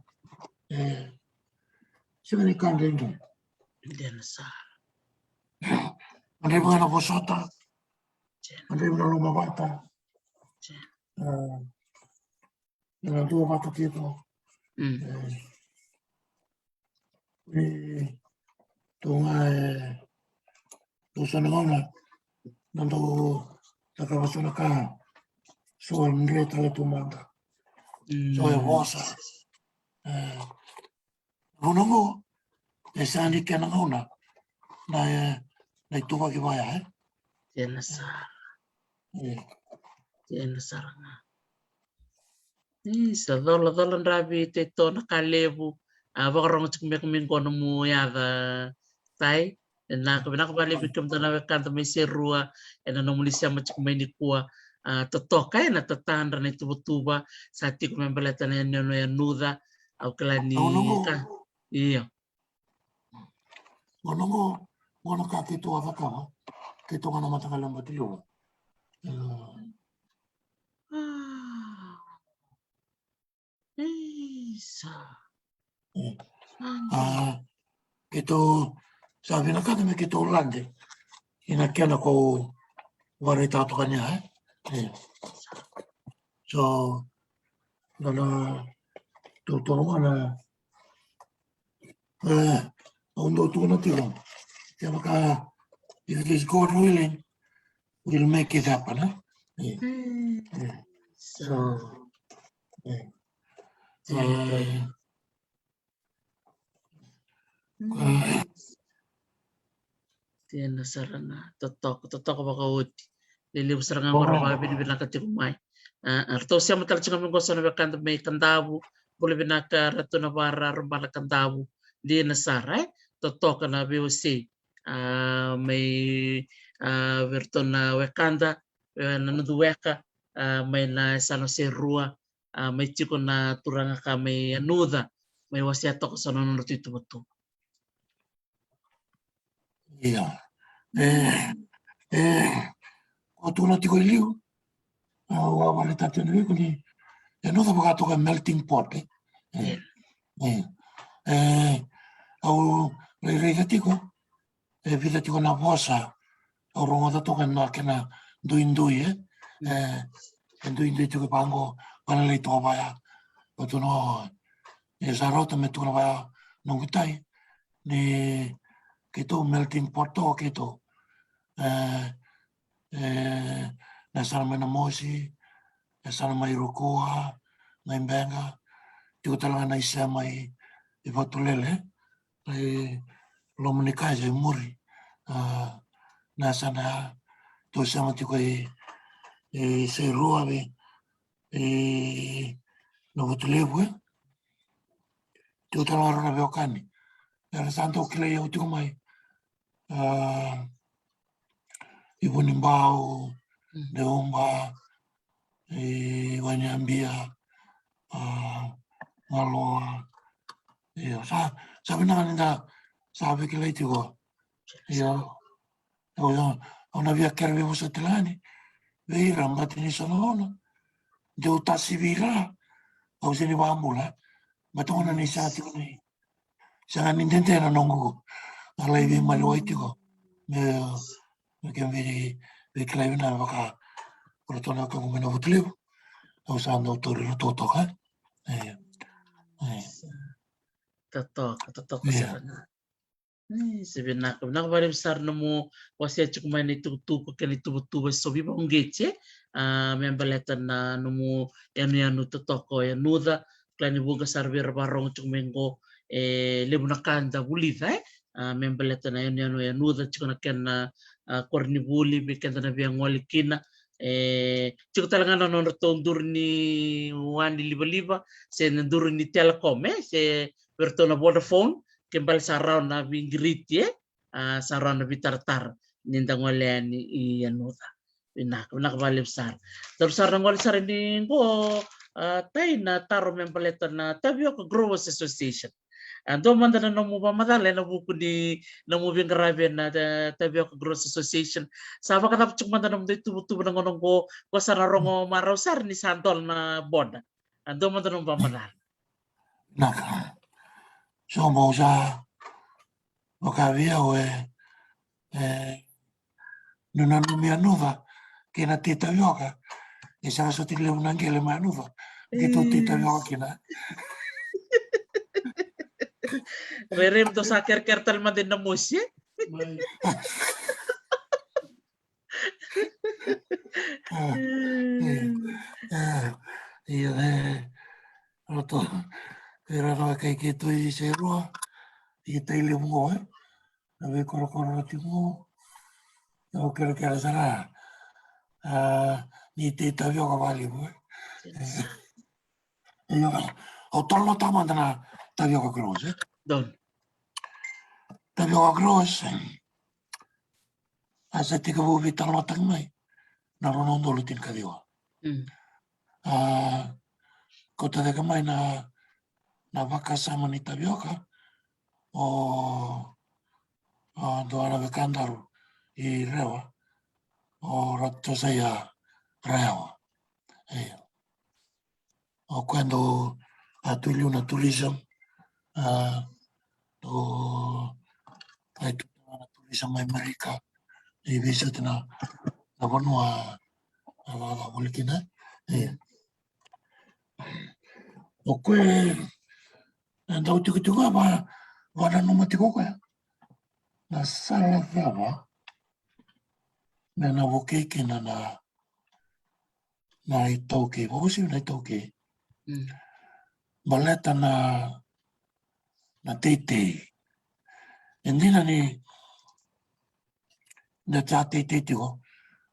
sibeni kande ndo Densa ande bana bosata ande na loma vata na ndo vata tipo tunga tusanona nando nakabasona ka so nreta le tumanda so e vosa nongo esani kana ngona na tuwa ki vaya densa nga. Sa dola ndrabi te to nakalevu vakarong chikmek min kono mo yada tai na bali bikem tana kanta may serua na nomulisia machikmay ni kuwa totoka na tatandra na tuba sa ti ko membalata na no ya nuda au klani ka iya ngono ka kito avaka kito kana matakalang batilo isa Ito sabi na kada may kito Orlando ina kena ko wari tato kanya so nana tutulungan na undo tuna tilo kaya maka if it is God willing we'll make it happen so Tiana sarana totok baka uti lili saranga ngora ba bin binaka tikumai arto sia matal chinga mingo sana bekanda me kandabu boleh binaka ratuna bara rumbala kandabu di nasara totok na biusi may vertona wekanda nandu weka may na sano serua may chiko na turanga ka may anuda may wasiato ko sa nanonotito betul. Iya. O tuna tiko iliu. Wa wale tatu nui kuni. E no tapa kato ka melting pot. Au rei tiko. E vita tiko na posa. Au rongo tato ka na kena duindui. E duindui tiko pango. Wana lei toka vaya. O tuno. E sarota me tuna vaya. Nongutai. Ni. Kito melting pot to kito. Na sana mena mosi, na sana mai rokoa, mai benga, tiko talanga na isa mai i vatulele, ai lomunikai se muri. Na sana to sama tiko i se rua vi no vatulevu tiko talanga rona veokani. Era santo kile iau tiko mai. Ibu nimbau, Deumba, Wanyambia, Ngaloa. Sabi na kanina, sabi kila itigo. Ona via kervi mo sa tilani. Veira, matini sa noona. Deo tasi vira. Au sini wambula. Matona ni sa tiko ni. Sa nintente na nongo. Alai vi malua itigo. Mungkin vi na baka protona ko mena vutliu au sa no tori toto ka Totok sarana sebenarnya nak bari besar nemu wasia cukup main itu kan itu betul sobi banggeche membeletan na nemu yang totoko yang nuda klani buga sarver barong cukup mengo lebunakan da bulita membeletan na yang nuda cukup na korni buli bikin na biang walikina cukup talangan non tondur ni wandi liba se nendur ni telekom se bertona Vodafone kembali sarau na bingrit sarau na bitartar nindang wale ni yanuta nak balik besar terus sarang wale sar ni go tay na taro membaletan na Tapioca Growers Association ando manda na nomu pamadale na buku di nomu bingarabe na Tapioca Growers Association sama katap cuk manda nomu itu ng ngonong ko sararong maraw sar ni santol na boda ando manda nomu pamadale naka somo sa okavia nuna numia nuva che na tita yoga e sarà sotto le unangele ma nuva che tu tita yoga che na Rerem to sa kertal man din na musye. Io roto era no che tu dice roa e te le mo ave coro ti mo io credo che sarà ni tita yoga vale io ho torno tamandana Tapioca Growers Don. Tapioca Growers asa tika vuvi talno tangmai na rono ndolo tin kadiwa kota de kamai na vaka sama ni Tapioca o do ana vekandaru i rewa o ratto saya rewa o quando atuli una tourism do ai tourism America I visa tina na vanua a walikina. O koe ndau tukutuka wa wana numa tiko koe. Na sala fiawa na wokeke na i tauke. Wakusi na i tauke. Maleta na teitei. Endina ni na tā teitei tiko.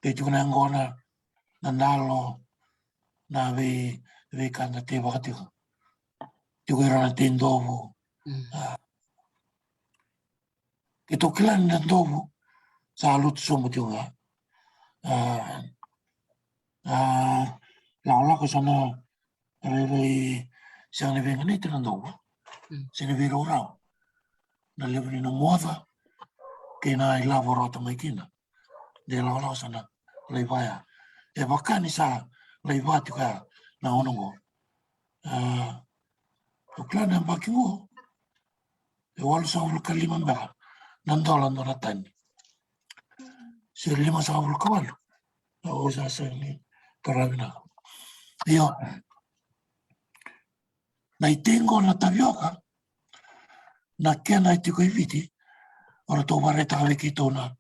Teitiko na ngona na nalo na ve kanda te wakatiko. Tiko irana te ndovu. Ke tō kilani na ndovu sa alutu somo tiko ngā. Laolako sana rei siang ne venga nei te na ndovu. Sene vira o rao. Na lewani na moatha ke na i lavo rata mai kina. De laolako sana lei vaya. E wakani sa lei vati kaya na onongo. O klana mbaki uo. E walu sa ulu ka lima mbaka. Nandola ndo na tani. Se lima sa ulu ka walu. Na oza sa ni karawina. Iyo. Na i tengo na tavioka. Na kena i tiko i viti. Ora tō wareta hawe ki tōna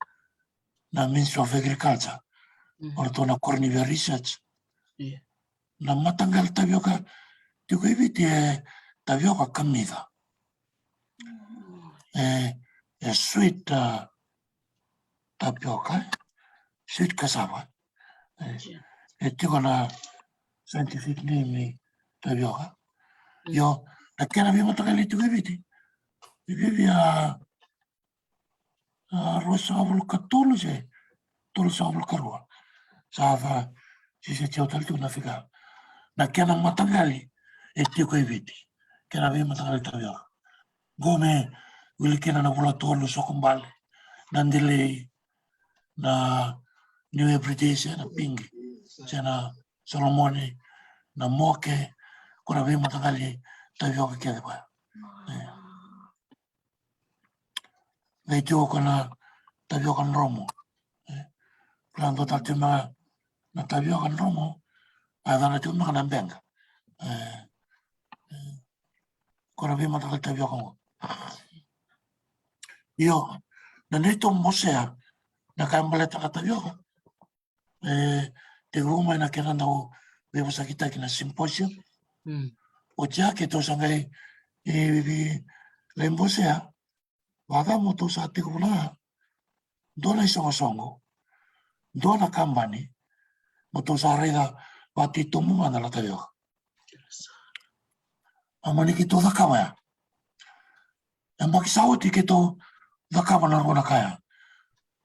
na Ministry of Agriculture. Ora tōna Cornivia Research. Na matangal tavioka tiko i viti e tavioka kamida. E sweet tapioca. Sweet cassava. E tiko na scientific name i tavioka. Io, na kena vi matangal i tiko i viti. I vivi a rosa avulu ka tolu se. Tolu sa avulu ka rua. Sa ava si se teo tali na fika. Na kena matangali e tiko i viti. Kena vi matangali tavioka. Gome wili kena na wula tolu sokumbale. Nandilei na New Everyday se na pingi. Se na Solomoni na moke. Kona vi matangali tavioka kia de pa. Vei tio kona tavioka nromo. Plando tati na tavioka nromo. Adana tio maka na benga. Kona vi matangali tavioka ngo. Io, na neto mosea na kambaleta ka tavioka. Te ruma na kena nau vewa sakita ki na symposium. O tia ke tō sangai le mosea. Waka mo tō sa tiko puna. Dona i songo. Dona kambani. Mo tō sa reida wati tomu mana la tavioka. Amani ki tō dhakawaya. E maki sauti ki tō dhakawa na rona kaya.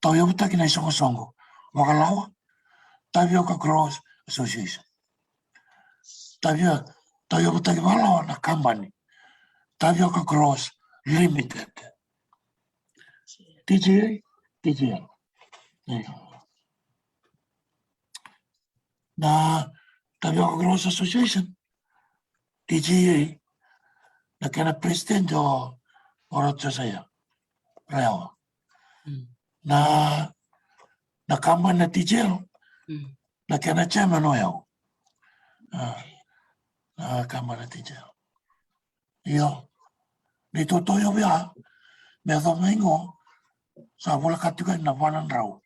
Tau iawita ki na i songo. Waka lawa. Tavioka Growers Association. Tau iawita ki walawa na kambani. Tavioka Growers Limited. TGL. Na Tavioka Growers Association. TGA. Na kena president o roto saya. Reawa. Na kambani na TGL. Na kena chairman o yao. Na kambani na TGL. Iyo. Ni tō toyo wea. Mea tō maingo. Sa wala katuka na wanan rau.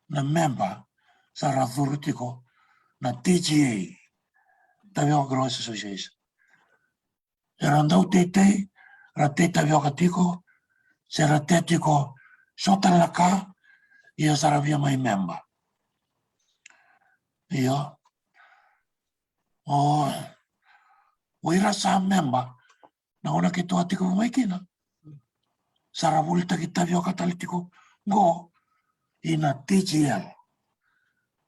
Na member. Sa rathuru tiko. Na TGA. Tavioka Growers Association. E randau teitei. Ra te tavioka tiko. Se ra te tiko. Sota laka. Ia saravia mai member. Ia. O ira sa member. Na ona ki toa tiko mai kina. Saravulita ki tavioka talitiko. Go. Ina TGL.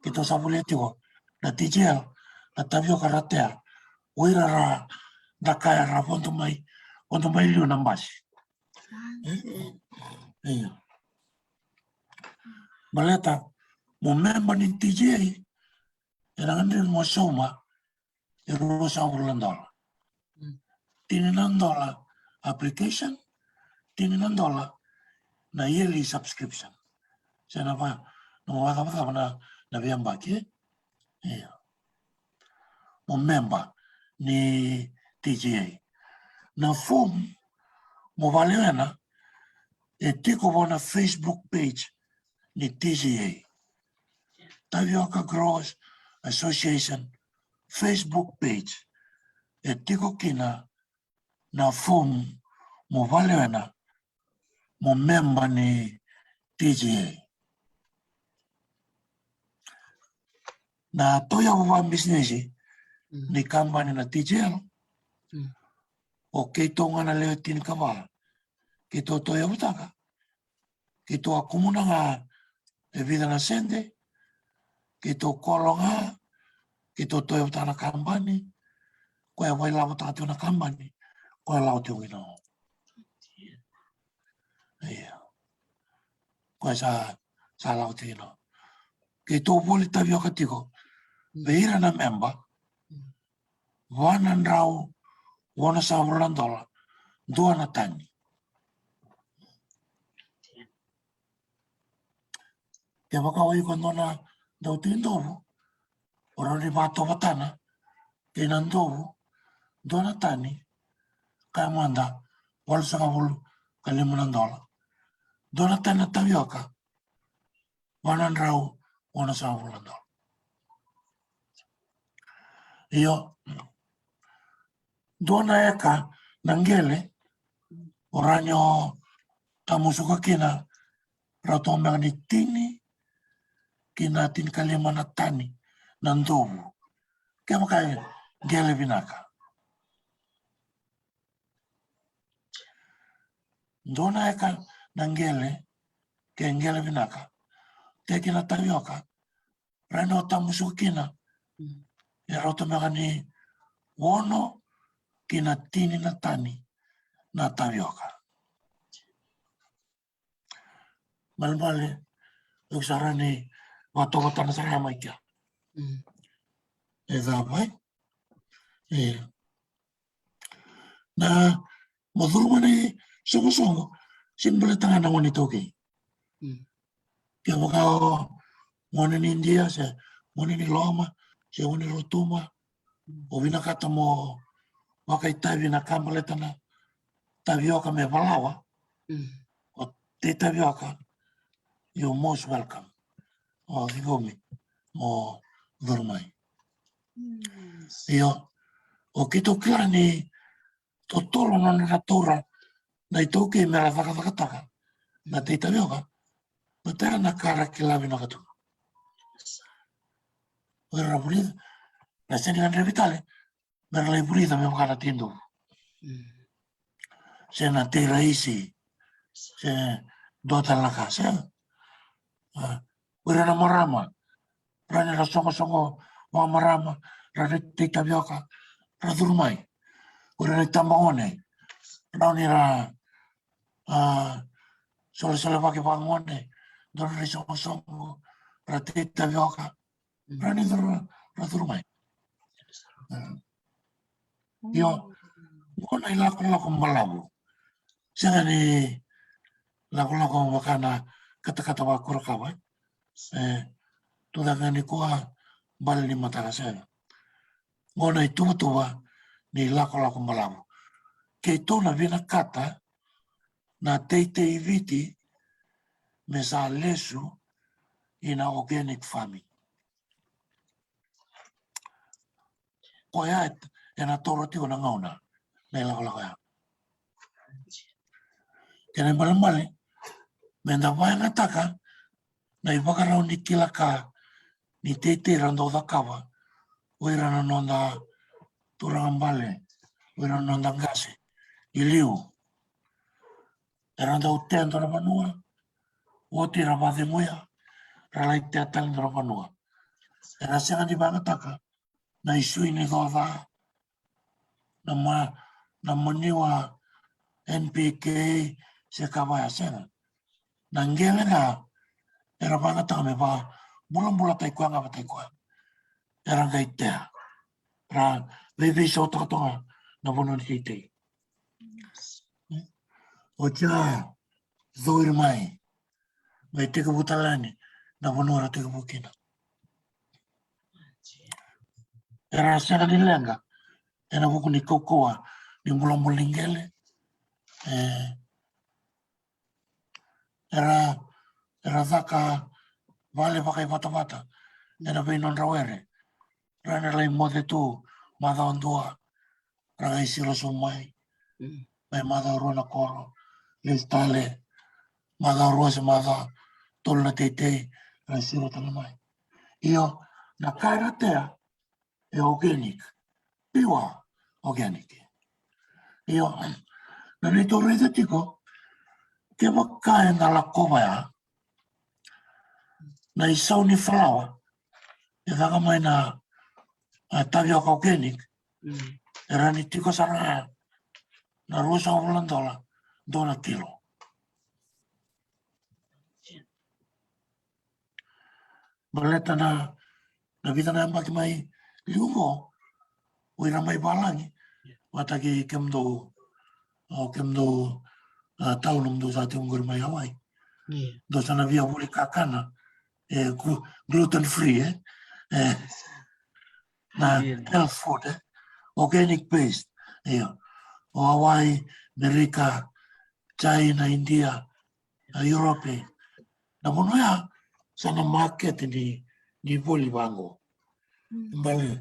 Ki to savulia tiko. Na TGL. Na tavioka ratea. O ira ra. Na kaya ra ponto mai. Ponto mai liu na mbasi. Ia. Maleta. Mo member ni TGA. Era ngandil mo soma. E rosa $1. $10 application. $10 na yearly subscription. Sana pa, nung waka pa na biyamba ki, mo member ni TGA. Na form, mo valeu na, tiko mo na Facebook page ni TGA. Tapioca Growers Association Facebook page. Tiko kina na form, mo valeu na, mo member ni TGA. Na toya wa business ni company na TGL. O keito nga na leo tin ka ba? Keito toya utaka. Keito akumuna nga e vida na sende. Keito kolo nga. Keito toya utaka na company. Koe wai lau utaka tiu na company. Koe lau tiu ino. Koe sa lau tiu ino. Keito woli tabi o katiko. Veira na member. Wanan rau. Wana $1,000. Dua na tani. Te wakawai kondo na dau tindovu. Ora ni vato watana. Te nandovu. Dua na tani. Kaya manda. Wala saka wulu. $500. Dua na tani na tavioka. Wanan rau. Wana saka $100. Iyo. Dua na eka. Nangele. Oranyo. Tamusuka kina. Rautomba ni tini. Kina tin kalima na tani. Nandovu. Kaya makaya. Gele vinaka. Dona eka nangele. Kaya ngele vinaka. Kaya kina tavioka. Rano tamusuka kina. Rautomba ni wono. Kina tini na tani. Na tavioka. Malmale. Uksarani. Wata na sarama ikia. Vai. Na madhuluma ni songo-songo. Simple tanga na wani toki. Kaya wakao wani ni India. Wani ni Loma. Wani ni Rotuma. O vinakata mo wakaitavi na kambaleta na tavioka me Palawa. O te tavioka. You're most welcome. O higomi. O dhurmai. Iyo. O kito kila ni totolo na natura na itoke mera whakawhakataka na te tavioka. Na tera na kara ki lawi na katu. Wera purida. Na seni kan revitale. Mera lai purida me wakana tindo. Se na te raisi. Se dota laka. Se. Wera na marama. Rani na songo-songo. Wa marama. Rani te tavioka. Radurumai. Wera na tambaone. Rani ra. Sole wake wangone. Dona ni songo-songo. Rate tavioka. Rani radurumai. Yo. Ngona ilako malamu. Sanga ni lako wakana kata-kata wa kurakawa. Tudanga ni kuha bali ni matara sana. Ngona ituwa ni lako malamu. Kei tona vina kata na teite iviti me sa lesu ina organic farming. Koya ena toro tio na ngauna. Na lako ya. Kena mbali menda vai ngataka na iwakarau ni kilaka ni teite rando kawa oira na nonda turangambale oira na nonda ngase iliu rando utendo na manua oti ra vade moya ralai te atal na manua era senga di bangataka na isui ni doda na maniwa NPK se kawaya senga nangele na era bangataka me ba bulan-bulan taikua nga taikua era ngaitea ra veve so totonga na vono ni te o tia zoir mai May tika butalani na manura tika bukina. Era sena ni lenga. Era buku ni kokoa ni mula mulingele. Era zaka vale pakai mata-mata. Era non rawere. Rana lai mode tu mada ondua. Ragai sila sumai. May mada rua na koro. Listale. Mada rua se mada tol na teitei. Ragai sila talamai. Io na kaira tea e organic. Piwa organic. Io na nito rita tiko ke makae na la kowea na isau ni flower e whakamai na tavi o organic e rani tiko sara na rosa o $1 dona kilo. Maleta na vida na ambaki mai liungo o ira mai balangi wataki kemdo taunum do sa te ungur mai Hawaii. Do sana via vuli kakana gluten free na health food organic based o Hawaii, Amerika, China, India, Europe. Na mono ya sana market ni voli bango. Mbali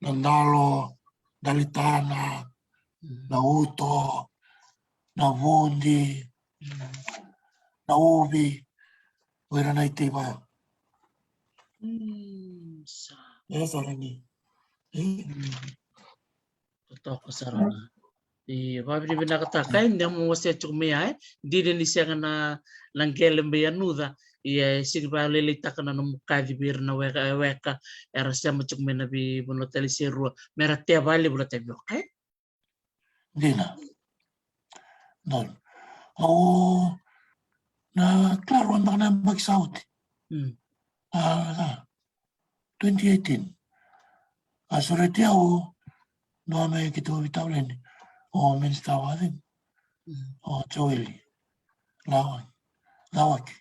na ndalo, dalitana, na uto, na vundi, na ubi, oira nai te iwa. Ea sarani. Totoo sarana. Vaviri vinakataka ndia mwase chukumea ndire ni sianga na langele mbe anuda ia siriba lele takana no mukadi bir na weka era sema chukumena bi bonoteli serua mera te vale bolate bloke Dina. Non. O na claro anda na bag sauti. 2018. Asorete o no me que tu vitablen o men estaba den. O Joeli. Lawak.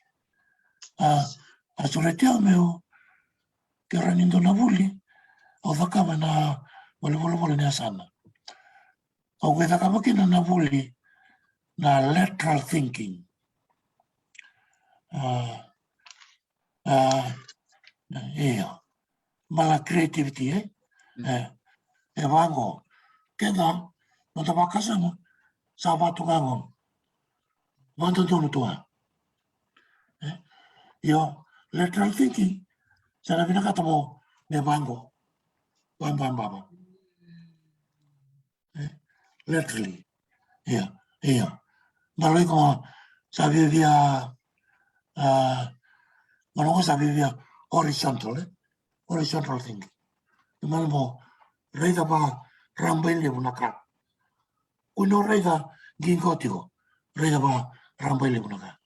Asorete o meu que ranindo na vuli o vakava na wale na sana. O que vakava que na vuli na lateral thinking. Mala creativity e vango keda no te wakasama sa watu ngangon wanda tonu tua io lateral thinking sana vina katamo me vango bamba laterally maloi ko sabe via Mano sabe via horizontal thinking. Malmo reida ba rambele bunaka. Kuno reida gingotigo. Reida ba rambele bunaka.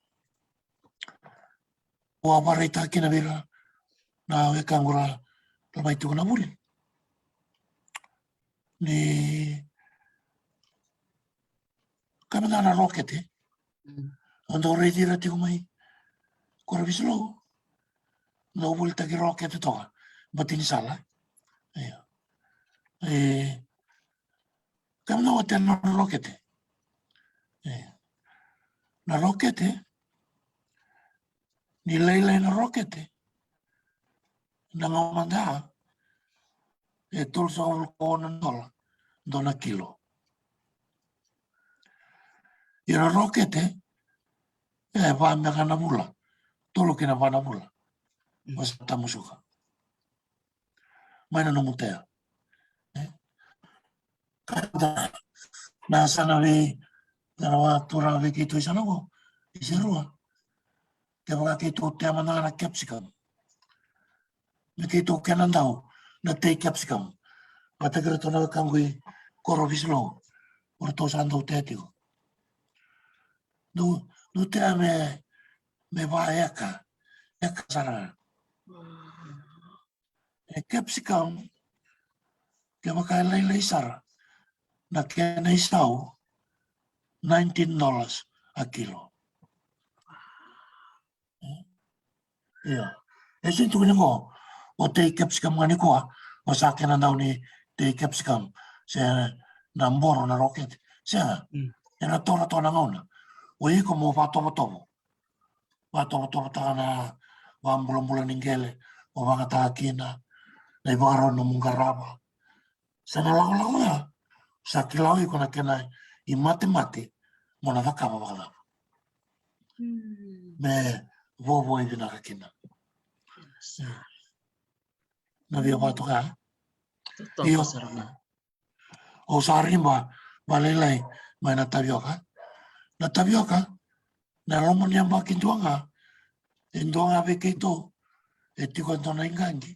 O apareita kina vira na wekangura lamai tu na muli. Ni kamana na rokete. Ando reidira tigo mai. Kora vislo. No volta ki rokete toga. Batini sala. Kamana o te na rokete. Na rokete. Ni leila na rokete. Na mamanda. E tulsa o $1 dona kilo. Ira rokete. Va me gana mula. Tolo kina vana mula. Mas tamusuka. Maina no mutea. Kada na sana vi na wa tura vi ki tu isanogo. Isirua. Ke wa ki tu te amana na capsicum. Na ki tu kenandau na te capsicum. Patakira tona kangui koro vislo. Orto sando tetio. Nu te me va eka sara. E capsicum ke waka lei sara na kena isau $19 a kilo. Iya. Esi tu ko o te capsicum ngani ko o sa akin daw ni te capsicum sa namboro na rocket. Sa ena tora to na ngona. O iko mo fa tomo. Fa tomo ta na wa mbulo ningele o wa ta kina na ibaro no mungaraba. Sa na la sa kilau iko na kena I mate mo na vakava wala. Me vovo I vina kina. Na via watu ka. Iyo. O sa rimba balelai mai na tapioca. Na tapioca na lomo ni amba kintuanga. Intuanga veke ito. E tiko entona ingangi.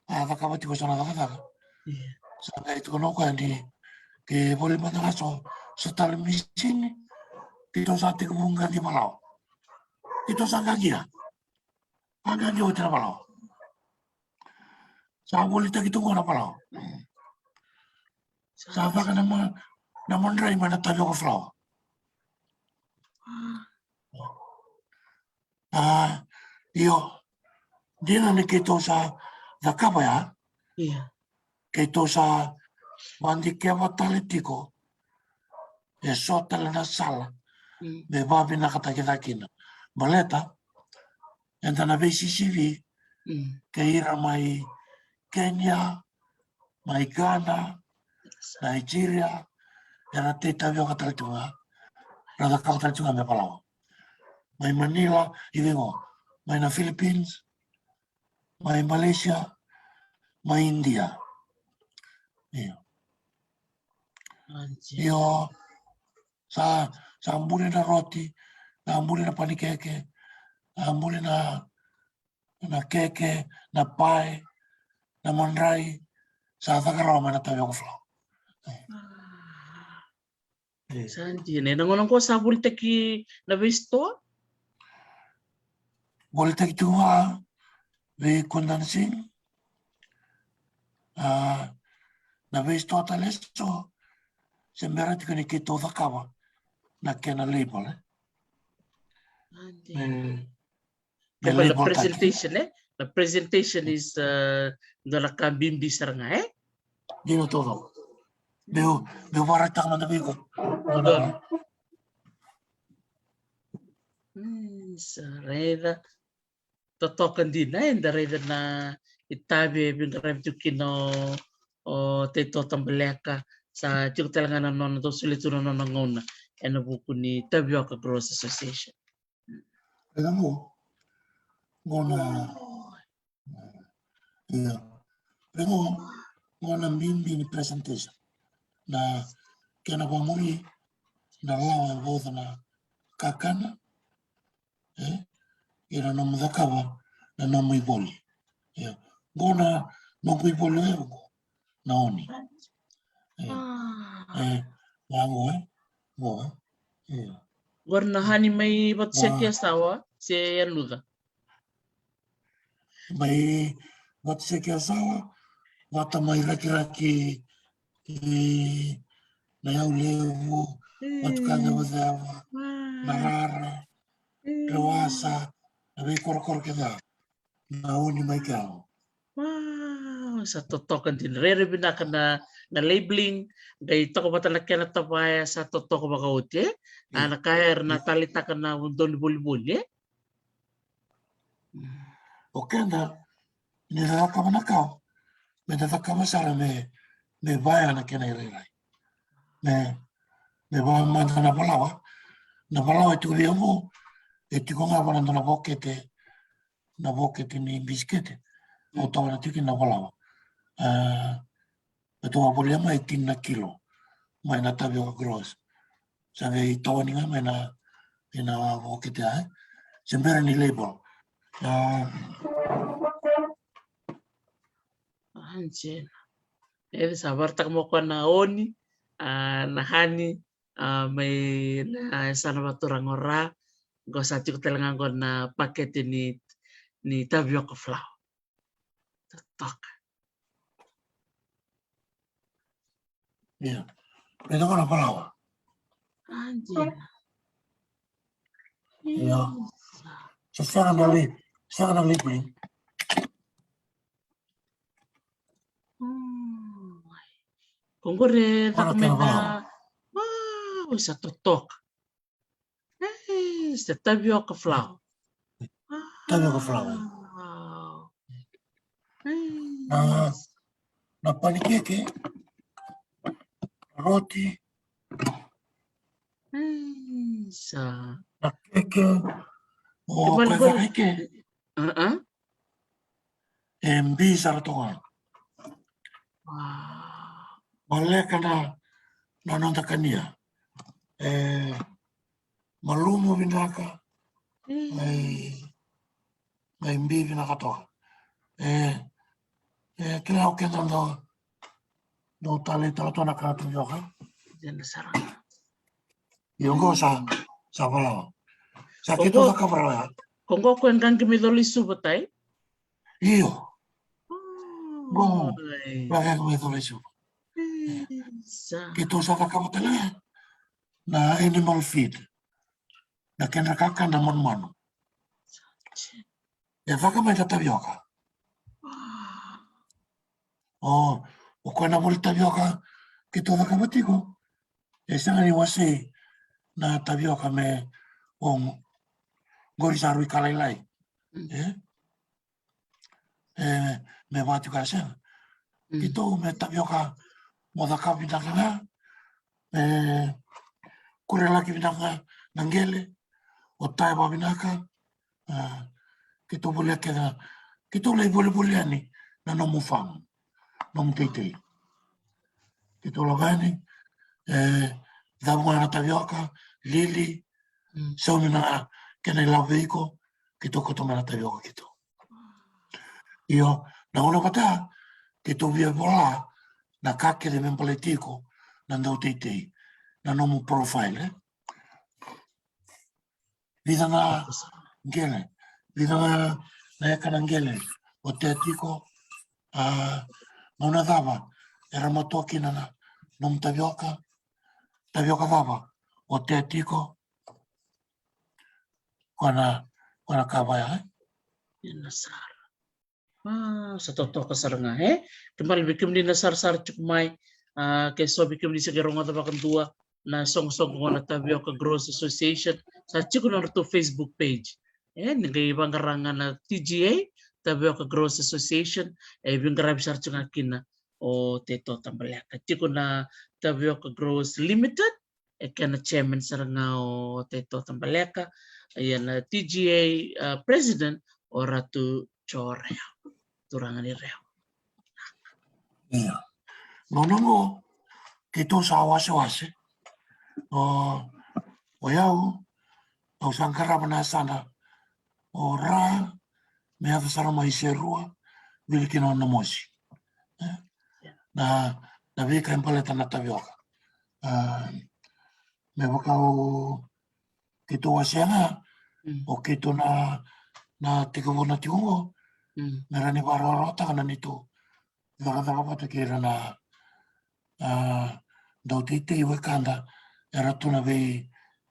A vakava tiko sana vakava. Sa ngai tiko no kwa ni ke vole matakaso sa tala misini. Tito sa tiko munga di malau. Tito sa ngagia. Angangi o tira malau. Sa vole takito ngona malau. Sa vaka na mondrai mana tapioca flour. Io dina ni keto sa vakava ya. Keto sa mandi kewa taletiko. E sotala na sala. Me babi na katakina. Baleta. Enta na VCCV. Ke ira mai Kenya. Mai Ghana. Nigeria. Era te tapioca taletiunga. Rada taletiunga me palawa. Mai Manila. Ivengo. Mai na Philippines. Mai Malaysia. Mai India. Io sa ambuli na roti, na ambuli na panikeke, na ambuli na keke, na pai, na mandrai, sa whakarawa mai na tapioca flour. Santi, nangonong ko sa bulteki na visto? Bulteki tuwa, vi condensing, na visto talesto, sembra tiko ni kito whakawa, na kena label. The presentation, the presentation is the nakabimbi saranga, Dino todo. Meu varata na bigo. Sareda. Totokan din na yung dareda na itabi yung karami kino o teto tambaleka sa tiyo talaga na nono to sulito na nono ngona ano buko ni Tapioca Growers Association. Alam mo, ngona pero ngona bimbi ni presentation na kena pamuli na lawa boda na kakana ira no mudakawa na no muiboli. Ngona no muiboli na oni. Wango Warna hani may batseki asawa si Yanuda. May batseki asawa wata may raki na yau levu watukanga wazawa narara rewasa na may korokor kita na oni may kao. Wow, sa totokan din. Re-rebina ka na labeling. Gay ito ko ba talaga na tabaya sa totoko makauti? Nakaya na talita ka na doon buli-buli? Okay na, nilaka mo na kao. May nataka masara may bayan na kinairilay. May bayan man na napalawa. Napalawa ito liya mo. Ito ko nga pala na bokete ni biskete. O tawa na tikin napalawa. Ito nga po liya may 18 na kilo. May na Tapioca Growers. Sabi tawa ni nga may na bokete ay. Siyempre ni label. Anjir. Sabar tak mo ko na oni. Na hani. May na sana ba turang ora. Gosa ko talaga ko na pakete ni Tapioca Flour. Totok. Yeah. Ito ko na palawa. Anjir. Yeah. So sekarang dari Sa nang lipuling. Kung gore Para takameda, wow, sa totok. Sa tapioca flour. Tapioca flour. Wow. Na panikeke, roti, Sa. na keke, o Kembali koe gore. whakaike, mbi saratonga. Wow. Maleka na nonta kania. Malumo vinaka, ngai mbi vinaka toa. Kila o kena no tale tato na kata yoka. Jangan sarang. Yongo sa wala. Sa kito Kongo, sa kabra. Kongo kuen kan kemidoli subatai. Iyo. Go. Ay. Lagi ko ito lesu. Sa. Kito sa kakamatalan. Na animal feed. Na kinakaka na manmano. E waka mai tapioca. O koe na muli tapioca kito waka matiko. E sangani wase na tapioca me o gorisaru i kalailai. Me watu ka sen. Kito me tapioca mo da kapi nanga. Kure laki vinanga nangele. O tae wa vinaka. Kito bole kena. Kito lei bole ani. Na nomu whang. Nomu teitei. Kito lagani. Dhamua na tapioca. Lili. Saumi na kena ilau veiko. Kito koto mana tapioca kito. Io, na una kata. Kito via vola. Na kake de men politiko. Na ndau teitei. Na nomu profile. Vida na ngele. Vida na eka na ngele. O te atiko. Mauna dhava. Era motoki na nomu tapioca. Tapioca dhava. O te atiko. Kona kawaya. Nasar. Sa totoo ka saranga kembali bikim di nasar-sar cukmai ke so bikim di segerong atau bahkan dua na song-song ko na Tapioca Growers Association sa cikun na to Facebook page nagay ibang karangan na TGA Tapioca Growers Association ibang karami sar cungakin na o teto tambalaka cikun na Tapioca Growers Limited kana chairman saranga o teto tambalaka ayan na TGA president o Ratu Choreo turangan ni Reo. Iya. Nonongo, kito sa wase-wase. O yau, au sangkara manasana. O ra, me hata sara mai serua, vili kino namosi. Na vika impaleta na tapioca. Me wakau kito waseanga, o kito na tikavona tiungo, merani warorota kana nito. Waka pata kira na dau tite iwe kanda era tuna vei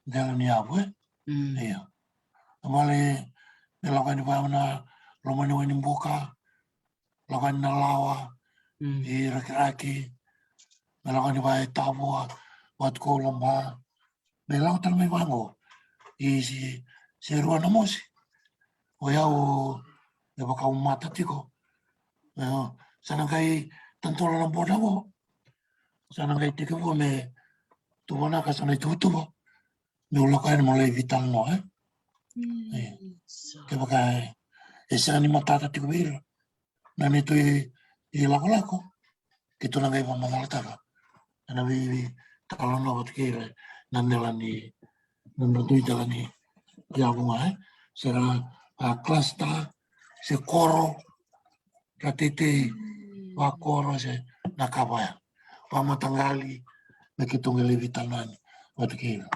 dela ni avu Iya. Amale me lakani na lomani wani mbuka, lakani na lawa, i raki-raki, me lakani vai tavua, wat ko lomba. Me lakani me wango, i si rua na mosi. O iau me wakau mata tiko. Sanangai tantola na boda mo. Sanangai tike mo me tuwana ka sanay tutuwa. Me ulakai mo lay vital no Ke baka esa ni matata tiko biro. Na nito i lako-lako. Kito na ngay pamamalata ka. Na vi talon na wat kire nandela ni nandutui tala ni yabunga Sera klasta se koro katete wakoro se nakabaya. Pamatanggali na kitong vital nani wat kire.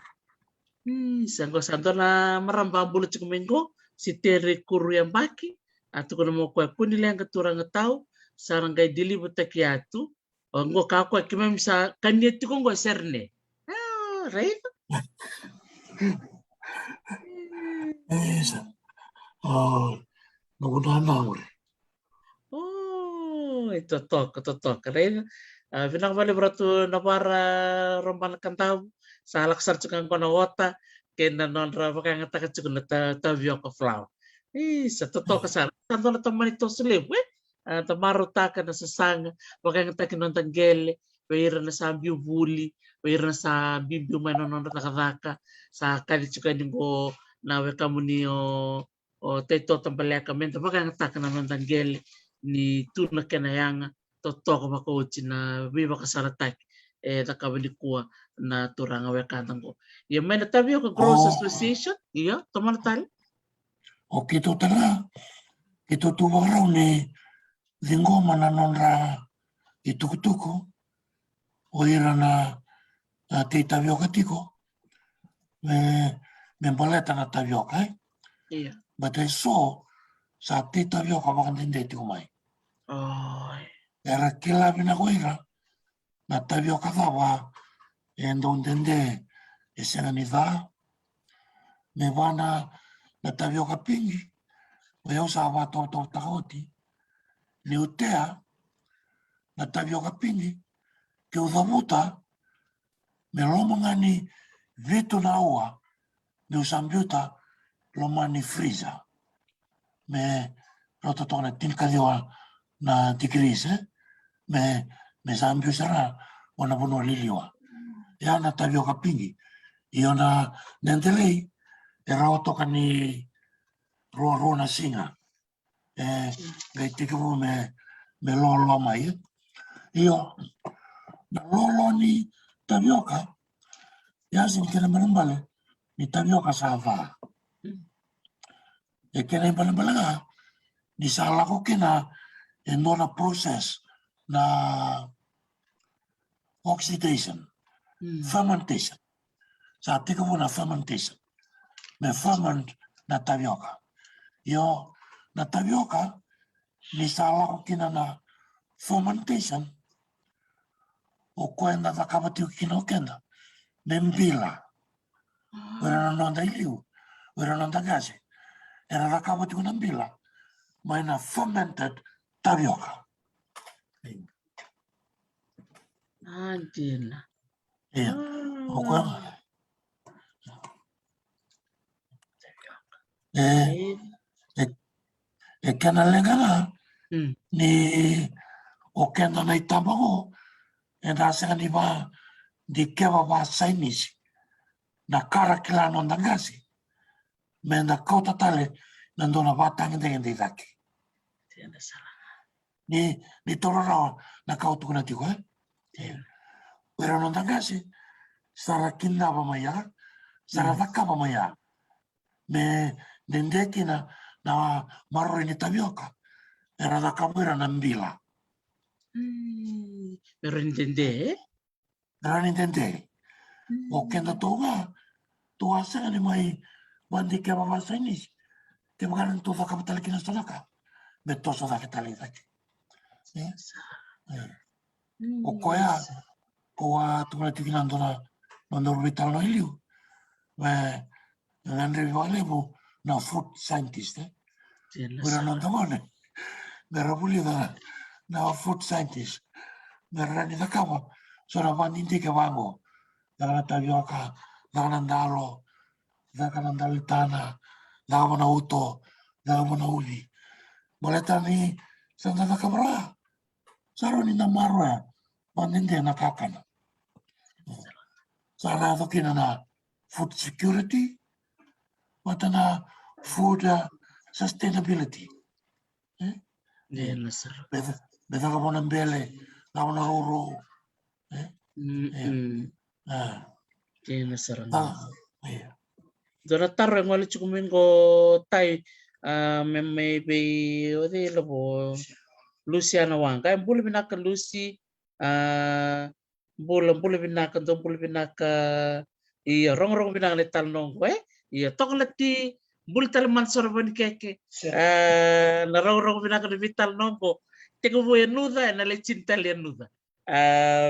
Santo na maramba bulat cikumengo si tere kuru yang baki atau kono mo kue puni lang katurang tau sarang kay dili butakiatu o ngo kako kimem sa kanyeti ko ngo serne right Esa. Oh, Nagunana ore. Oh, ito toka. Rin, pinakabali berato na para rompan kantau sa alaksar cukan kono wota kena non raba kang taka cukun na tavio ko flow. Sa toka sa tanto na tamani to slip we. Tamaru taka na sa sanga wakang taka non tanggele Waira na sa biu buli, waira na sa bibiu mano non taka sa kali cukan ko na we kamu ni o teto tampaleka menta wakang taka na non tanggele ni tuna kenayanga totoko makochi na viva kasaratak takabali kuwa na turanga we kantango. Yung may natabyo ka Growers Association, iya, tomar tal. O kito tala, kito tuwaraw ni linggo mananon ra itukutuko, o ira na titavyo katiko, me baleta na tavyo ka, Iya. but I saw sa titavyo ka makantindi tiko mai. Oh. Era kila binagoira, na tavyo ka dawa, endo ntende, esena ni va, me wana na tavyo ka pingi, o yau sa wato takoti, ni utea, na tavyo ka pingi, ke udhamuta, me lomangani vitu na ua, me usambiuta, lomani friza. Me rototone tinkaliwa na degrees, me sambiusara, wana bono liliwa. Ya na tavyo ka pingi, iyo na nendelei, e raotoka ni roa na singa. Gai tikivu me lolo mai. Iyo, na lolo ni tavyoka, yasin kena malambale, ni tavyoka sa va. E kena malambalaga, ni sa lako kena e nona process na oxidation, fermentation. Sa tikivu na fermentation. Me ferment na tavyoka. Iyo, na tavyoka, ni sa lako kena na fermentation, o kwenda takabati kina okenda. Membila. Wera na nonda iliu. Wera nonda gazi. Era rakabati kuna mbila. Maina fermented tavyoka. Antina. Iya. Okwa. E kena lengana. Ni okenda na itamago. E nasa ni ba di kewa ba sainisi. Na kara kila nonda gazi. Me na kota tale nandona batang ndenge daki. Tiada salah. Ni torora na kautu kuna tiko Pero nonda gazi. Sara kinda ba maya. Sara vaka ba maya. Me nendeki na marori ni tavyoka. Era da kamera na mbila. Pero entende, Era nintende. O kenda toga. Tua sanga ni mai bandi ke ba masainis. Ke magaran tu vaka batali kina stolaka. Me toso da ketali daki. O koea. Koa tukuna tikina ndona mandoro vital no iliu. Me nandri valevu na food scientist. Wera nandamone. Mera puli na food scientist. Mera ni dakawa. Sora vandindi ke wango. Dagana tavyoka. Dagana ndalo. Dagana ndalitana. Dagana na uto. Dagana na uli. Boleta ni sanda dakamara. Saro ni namarwa. Vandindi na kakana. Sara dokina na food security. Mata na food sustainability. Beda ka mona mbele, ka mona roro. Kena sarang. Dora tarro yang wala cukumin ko tay may be ode labo Luciana wang kaya bule binaka Lucy bule binaka don bule binaka iya rong binaka letal nong we iya tokleti bule tal mansor ban keke na rong binaka vital nong ko teko bo nuda na le cinta le nuda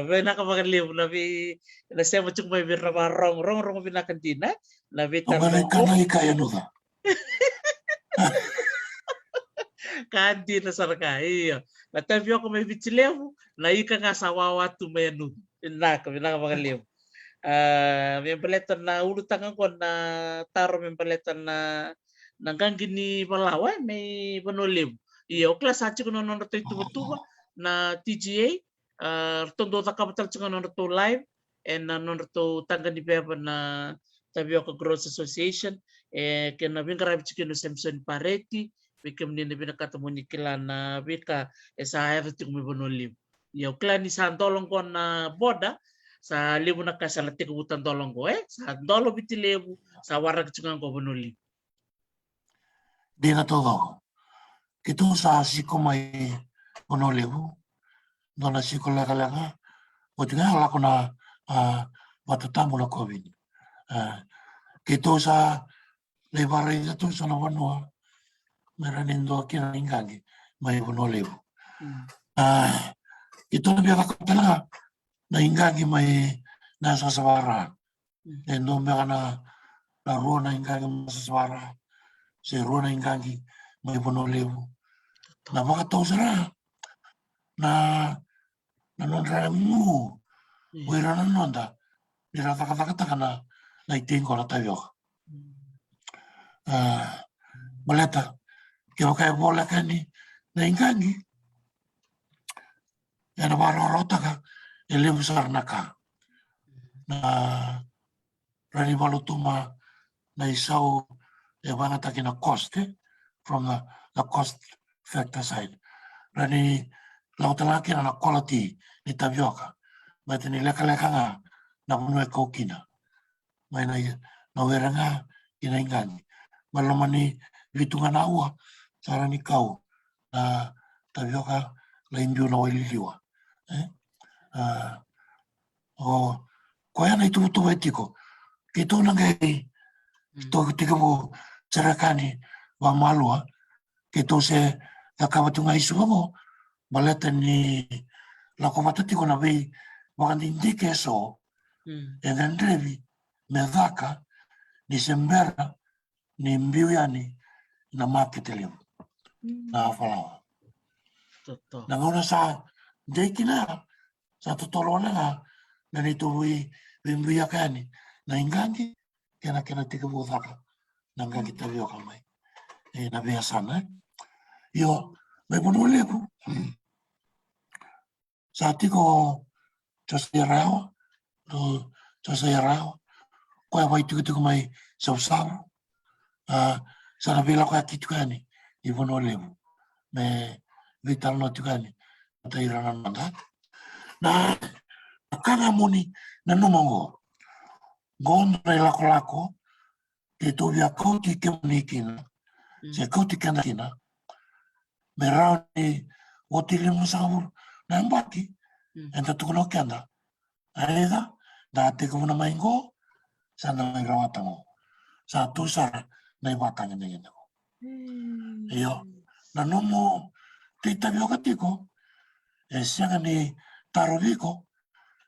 binaka magalib na bi na siya macung may birra rong binaka dina na vital nong ko kana ikaya nuda Kandi na saraka. Iyo. Na tapioca may vitilevo, na ika nga sa wawatu may anu. Inaka, minaka mga levo. May palitan na ulutangan ko na taro may palitan na nanggangi ni Malawa, may panulim. Iyo, klas hachi ko nono to tuba na TGA, tondo ta kapital ko nono to live, and nono to tangga ni Beba na Tapioca Growers Association, kena bingkara bichikino Samson Pareti, bikem ni binakatamu ni kila na bika, sa everything may panulim. Iyo, klan ni santolong ko na boda, sa libu na kasalati ko butan tolong ko sa dolo biti lebu sa warag tsungan ko panulim. Di na todo. Kito sa siko may monolebu, no na siko laga-laga, o tinga halako na matatamu na COVID. Kito sa lebaray na to sa nawanwa, meranin do kina ingangi, may monolebu. Ito na biya ka talaga, na ingangi may nasa sawara. E no biya ka na ruo na ingangi nasa sawara. Si ruo na ingangi, may monolebu. Na mga tao sara na nanonra mo wira na nonda nira taka na iting ko na tayo maleta kaya kaya bola ka ni na ingangi yana barorota ka elimu sarna ka na rani balutuma na isaw bana takina cost from the cost factor side. Rani lautalaki na quality ni tapioca. Mati ni leka-leka nga na punwe kokina. May na wera nga inaingani. Malaman ni vitunga na ua sara ni kau na tapioca la indio na waililiwa. Kaya na itubutu etiko. Kito na ngay ito tika mo sarakani wa malua. Kito se nakawatunga isuwa mo, baleta ni lako matatiko na vei wakandindi keso, endandrevi, medhaka, ni sembera, ni mbiuyani, na makitelimu, na afalawa. Na ngona sa dekina, sa tutolo na nituwi mbiyakani, na ingangi, kena tika budhaka, na ingangi tabio kamay. Na biasana, Yo, may panulebu. Sa tiko chasayarao, kaya may tiko may sausaw. Sa nabila ko aki tukani, i panulebu. May vital no tukani, matayra na mandat. Na kanga muni na numongo. Gon na lako-lako, ito via kauti kemunikina, sa kauti kanakina, merani otili musawur na mbaki enta tukuno kenda aida da te como na maingo sa na mai rawata mo sa tu sara na iwatanga na yendo yo na nomo te tapioca tiko e sianga ni taroviko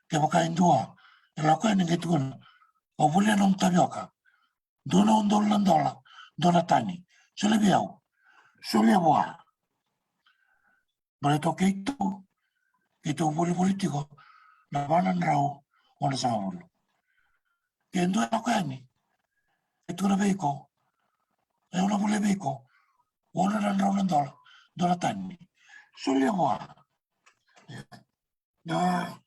ke waka indua e la kwa ni tukuna o vule nom tapioca dona $1 dona tani sole biau sole boa Mereka itu politiko na banan raw ona sa ulo. Kendo ako yani, ito na beko, ayaw na muli beko, ona na raw ng dola tani. Suli mo na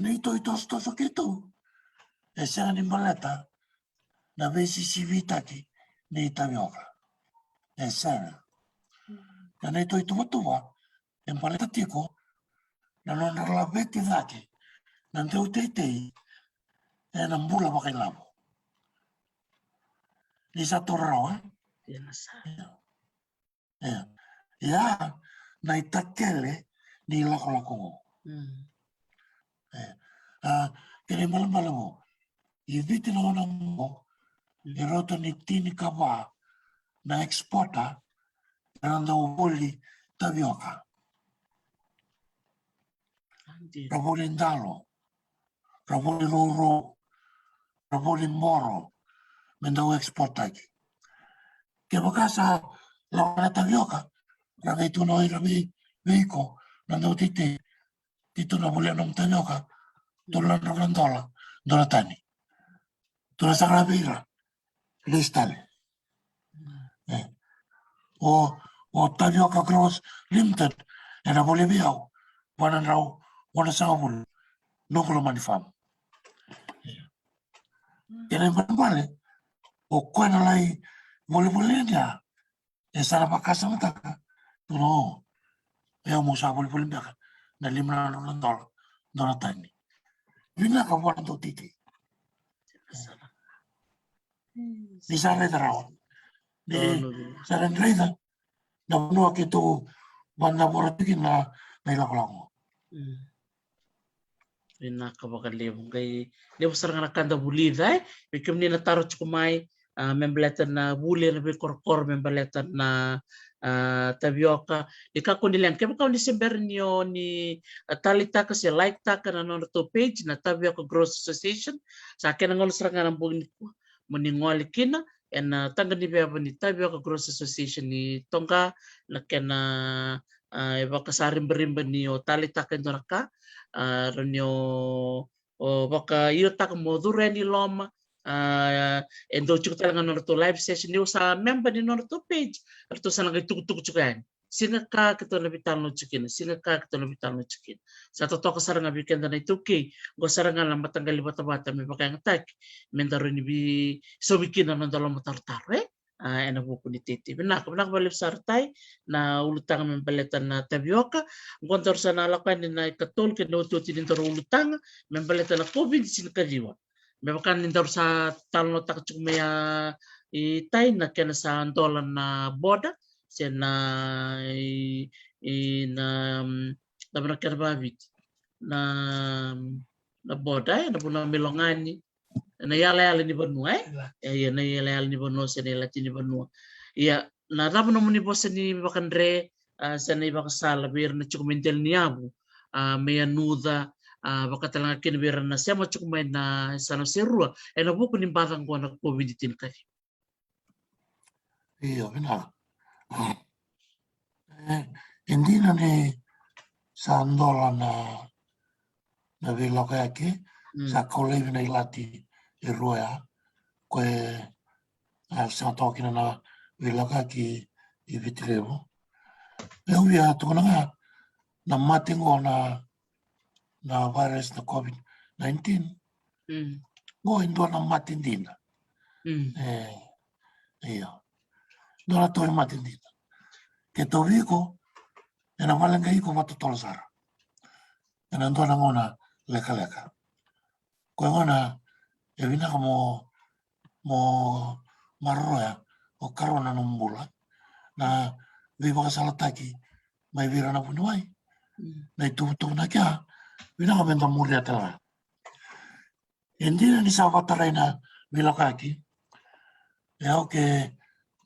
ito so kito. Siya ni maleta na besi si vitaki ni tapioca. Siya na ito matuwa. Yang paling tiko na nonarlabeti dake nan teu teitei e nan bula pakai labo. Di satu rawa ya na itakele ni lako-lako mo. Kaya malam-malam mo ibiti na unang mo iroto ni tini kaba na eksporta na nandawuli tapioca. Rabolin dalo, rabolin uro, rabolin moro, mendaw export lagi. Kaya baka sa lawan na tapioca, Ranga itu no ira veiko na no tite tito na boleh nom tanyoka tola no dola dola tani tola sakra vira listale o tanyoka cross limited era boleh biau wana rau wana sangabul no kolo manifam kena bale o kuana lai boleh dia esara pakasa mataka no eu musa boleh dia na lima no dola tani vina ka wana to titi di sana terau di sana reda na no ke to banda bora tikin na ilaklamo Ina ka baka levo kay levo sarang nakanda bulida bikim ni nataro chukumai membelatan na buli na kor membelatan na tabioka ika ko nilang kaya baka ni sember niyo ni talita kasi like ta ka na to page na tabioka Growers Association sa akin ang ulos sarang ng buong muningwali kina and tangga ni beba ni tabioka Growers Association ni tongka na kena iba kasarim berimba niyo talita ka ndoraka ranyo o baka iyo tak mo dureni loma endo chuk talaga no to live session ni sa member ni no to page to sa nang tuk chukan singa ka kito nabitan no chukin singa ka kito nabitan no chukin sa to ka saranga weekend na ito okay go saranga lang matanggal bata may baka ang attack mendaro ni bi so weekend na ndalo matartar ena buku ni titi benak balip sartai na ulutang membaletan na tabioka gontor sana lakuan na katol ke no tuti nintor ulutang membaletan na covid sin kadiwa mebakan nintor sa talno tak chukmaya itai na kena sa andolan na boda sen na na kerbabit na boda na puna milongani na yala ni banua ya na yala ni banua sa nila ni banua ya na rapo no ni boss ni bakandre sa na ibaka sala bir na chukumentel ni abu may anuda baka talaga kinibira na siya machukumay na sana serua na buko ni batang ko na COVID-19 kari iyo benar hindi na ni sa andola na viloka yake sa kolevi na ilati iruea kwe sa tokina na viloka ki i Vitilevu ya tukuna nga na matingo na virus na COVID-19 ngo indo na matindina iyo ndo na toi matindina ke to viko ena valenga iko matutolsara ena ndo na ngona leka kwe ngona evina mo maroya o karona no mbula na viva salataki mai vira na punuai na itu na kya vina kamenta muria tala endina ni savatara na vilakaki ya ke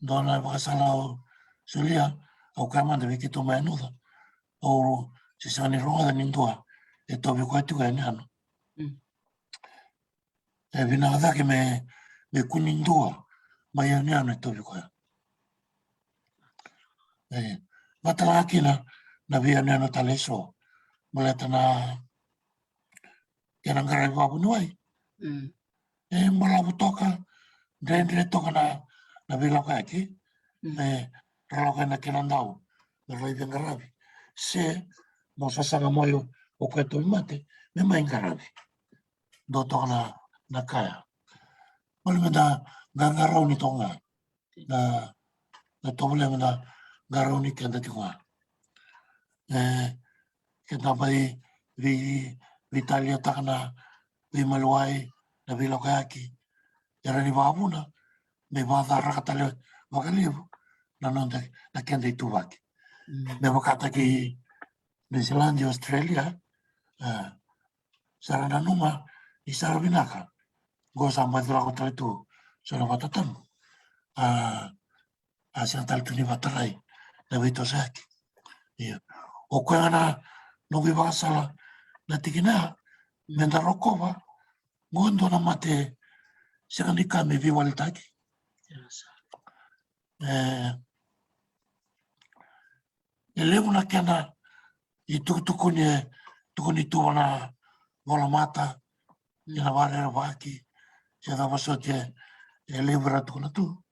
dona bakasala sulia au kama de vikito menuda o si sani roda nindua e tobi kwa tu gani ano e vina kada ke me kunindua mai ani ano e tobi kwa matala akina na via ni ano taleso maleta na kena ngarai wapu nuai malabu toka dendre toka na vilakaki raloka na kena ndau na vai ngaravi se mo sasanga moyo o kweto mate me mai ngaravi do toka na kaya mole da ngarau ni tonga na tobule na ngarau ni kenda tiwa kena bai Vitalia takana vi maluai na vilokaki era ni babuna me va dar rakatale vakalivu na nonde na kenda ituvaki me vakata ki New Zealand Australia sarana numa i sarabinaka go samba dura ko tu sona vatatan asiantal tuni vatarai na vitosaki o kwena no viva sala na tikina menda rokova ngondo na mate sikanika me viwalitaki levo na kena i tukuni tuana wala mata i na wale waki e da waso te e levo ra tukuna tu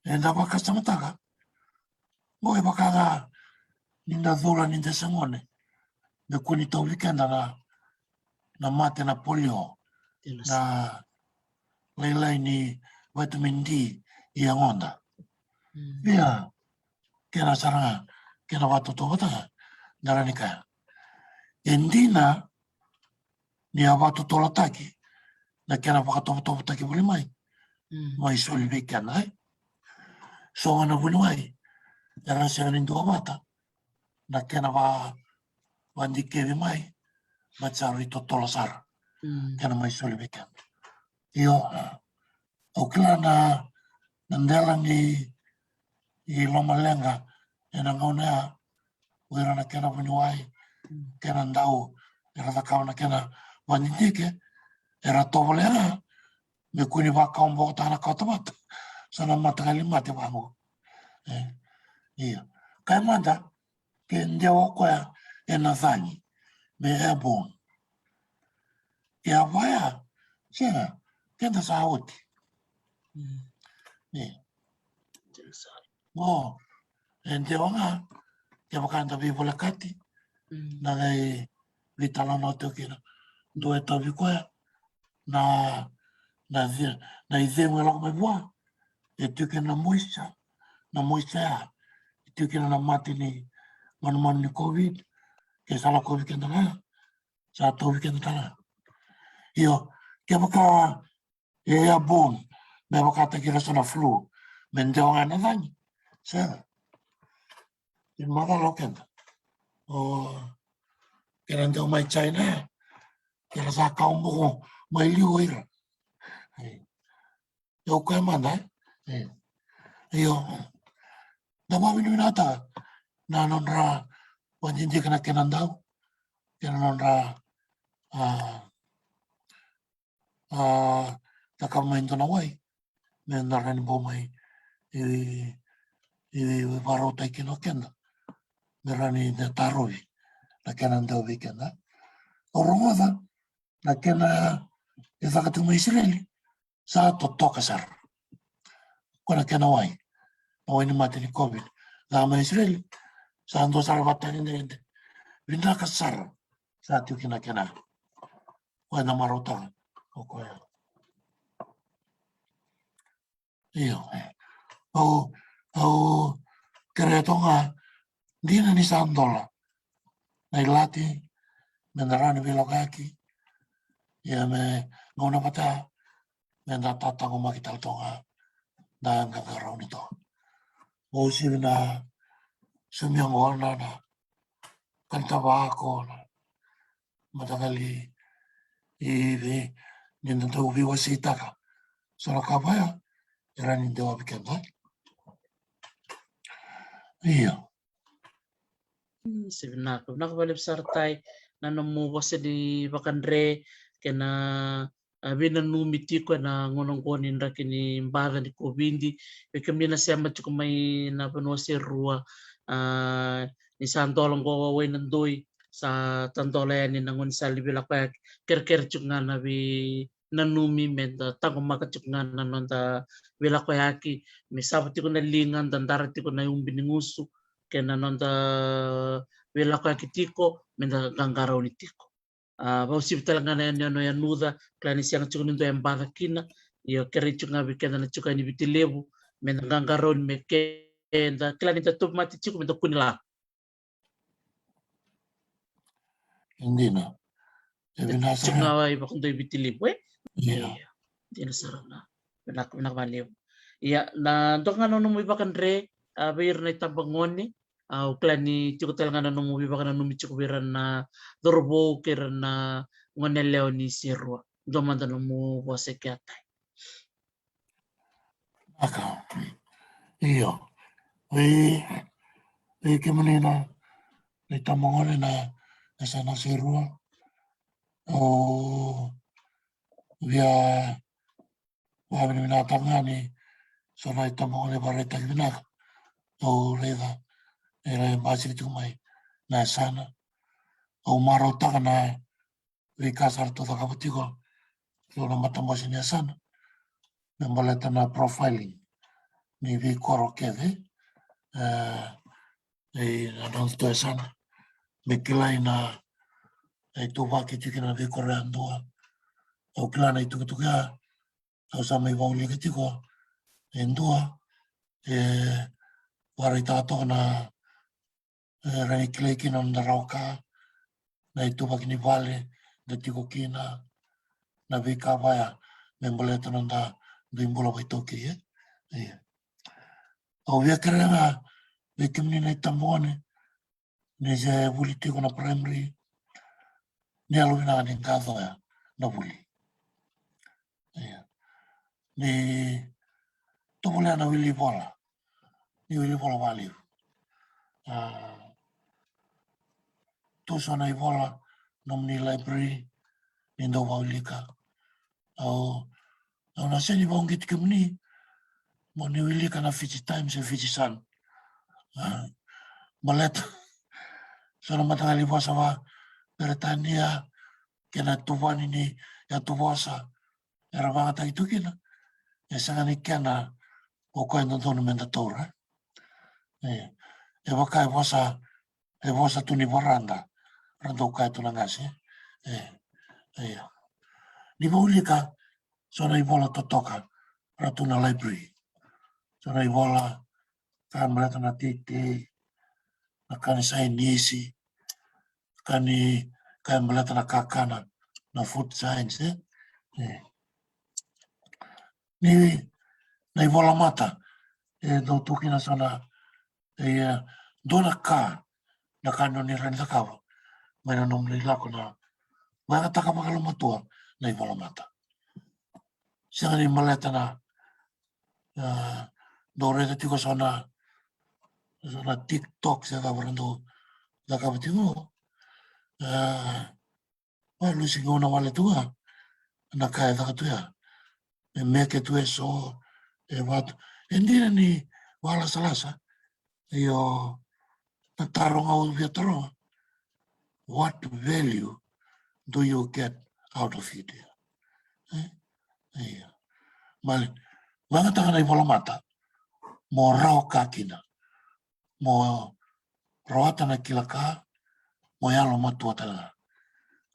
e da waka samataka mo e waka ninda dhula ninda sangone me kuni tau weekend na mate na polio na leilai ni vitamin D i angonda ia kena saranga kena watu tōwata ngarani kaya endina ni a watu tolataki na kena whakatōwataki wale mai soli weekend ai so ana wunwai e rase ani ndua wata na kena wandikevi mai ma tsaro i totola sara kena mai soli weekend io au kila na ndela i loma lenga e na ngaunea uira na kena wunwai kena ndau e rata kau na kena wandike e ratovole me kuni wakaombo tana kautamata sana matakali mate wangu ia kai manda ke ndewa kwa e nathani me airborne ia waya sena kenda sa hoti mo e ndewa nga ke wakanda vivola kati na gai vitalana o teo kina doe tavi kwa na idhengu e lako mai bua e teo kina na moisa e teo kina na mati ni manumanu ni COVID ke sala COVID kenda na sa tau kenda tala io ke waka e airborne me waka takira sana flu me ndewa nga nathani sera i mara lo kenda o kena ndewa mai China kena sa kaumbo mai liu ira io kai manda io na mawinu nata na nonra wajinji kena ndau kena nonra takamain tona wai me narani bo mai i varota i kino kenda me rani de tarovi na kena ndau vikenda o rongoda na kena e whakatuma Israeli sa to toka sar kona kena wai na wai ni mate ni COVID la ma Israeli sa ando sar vatani nende vinda ka sar sa tiu kena wai na marota o koe io au kere tonga dina ni sandola nei lati me narani vilokaki ia me ngona pata me na tatango makita tonga na ngakara unito o sivina sumiango na kanta wako na matakali i ninda tau viwa sitaka sora kabaya era ninda wa vikenda iya Sebenarnya balik sartai nanamu wasa di bakandre kena bina numiti ko na ngonong konin rakini mbada ni kobindi kemina sema chuko mai na panose rua ni santolong ko way nandoi sa tantola ni nangon sa libila pa ker chuk nga na bi nanumi menta tango maka chuk nga na nonta bila ko yaki mi sabati ko na lingan dandarati ko na yung biningusu kena nonta bila ko yaki tiko menta gangaraw ni tiko Bausip talaga na yan ya nuda klani siang chuk nindo yang baka kina yo keri chuk nga bikenda na chuk ni bitilebu menta gangaraw ni mekenda klani tatup mati chuk menta kunila hindi na chuk nga wa iba kundo ibitilibu iya di na sarap na pinakmaliw iya na dok nga no mo iba kandre bayir na itabangoni uklani chuk talaga na mo iba kana numi chuk biran na dorbo kiran na ngoneleo ni sirwa domanda no mo wase kyatay aka iya ke manina na itamangone na sana sirua o via wabini minatangani sana itamangone bareta vinaka o reda e basi tu mai na sana o maro taka na vikasar to taka putiko lo na matambasi ni sana na baleta na profiling ni vi koro keve e na non sto sana me kilai na e tu vaki tiki na vi kore andua o kila na itu kutuka au sa mai vauli kitiko e ndua e warai tato na rani kilai kina na rauka na itu vaki ni vale na tiko kina na vika vaya me baleta na da bimbula vai toki o via keranga ve kimni na tamone ni je vuli tiko na primary ni alu na ni ngado ya na vuli ni to vole na vili bola ni vili bola vali to so na bola nom ni library ni ndo vaulika au na seni vongit kimni mo ni vili kana fiji times e fiji san malet so na matangali bosa va Britania kena tuvani ni ya tuvosa era vanga tai tukina e sanga ni kena o koe no tonu menda taura e waka e vosa tuni varanda rando kai tuna ngasi ni vaulika so na ivola totoka ratuna library so na ivola kamrata na titi na kani sai nisi kani kamrata na kakana na food science ni na ivola mata e do tukina sana e dona ka na kano ni ran takawa mai na nom ni lako na mai taka makalo matua na ivola mata siya ni maleta na do reta tiko sana TikTok siya ka barando da ka batimo lusi ngona wale tua na kaya da tu ya e meke tu eso e wat endina ni wala salasa io na taronga o viatoro what value do you get out of it mali wanga taka na ivola mata mo rao kakina mo roata na kilaka mo yalo matua talaga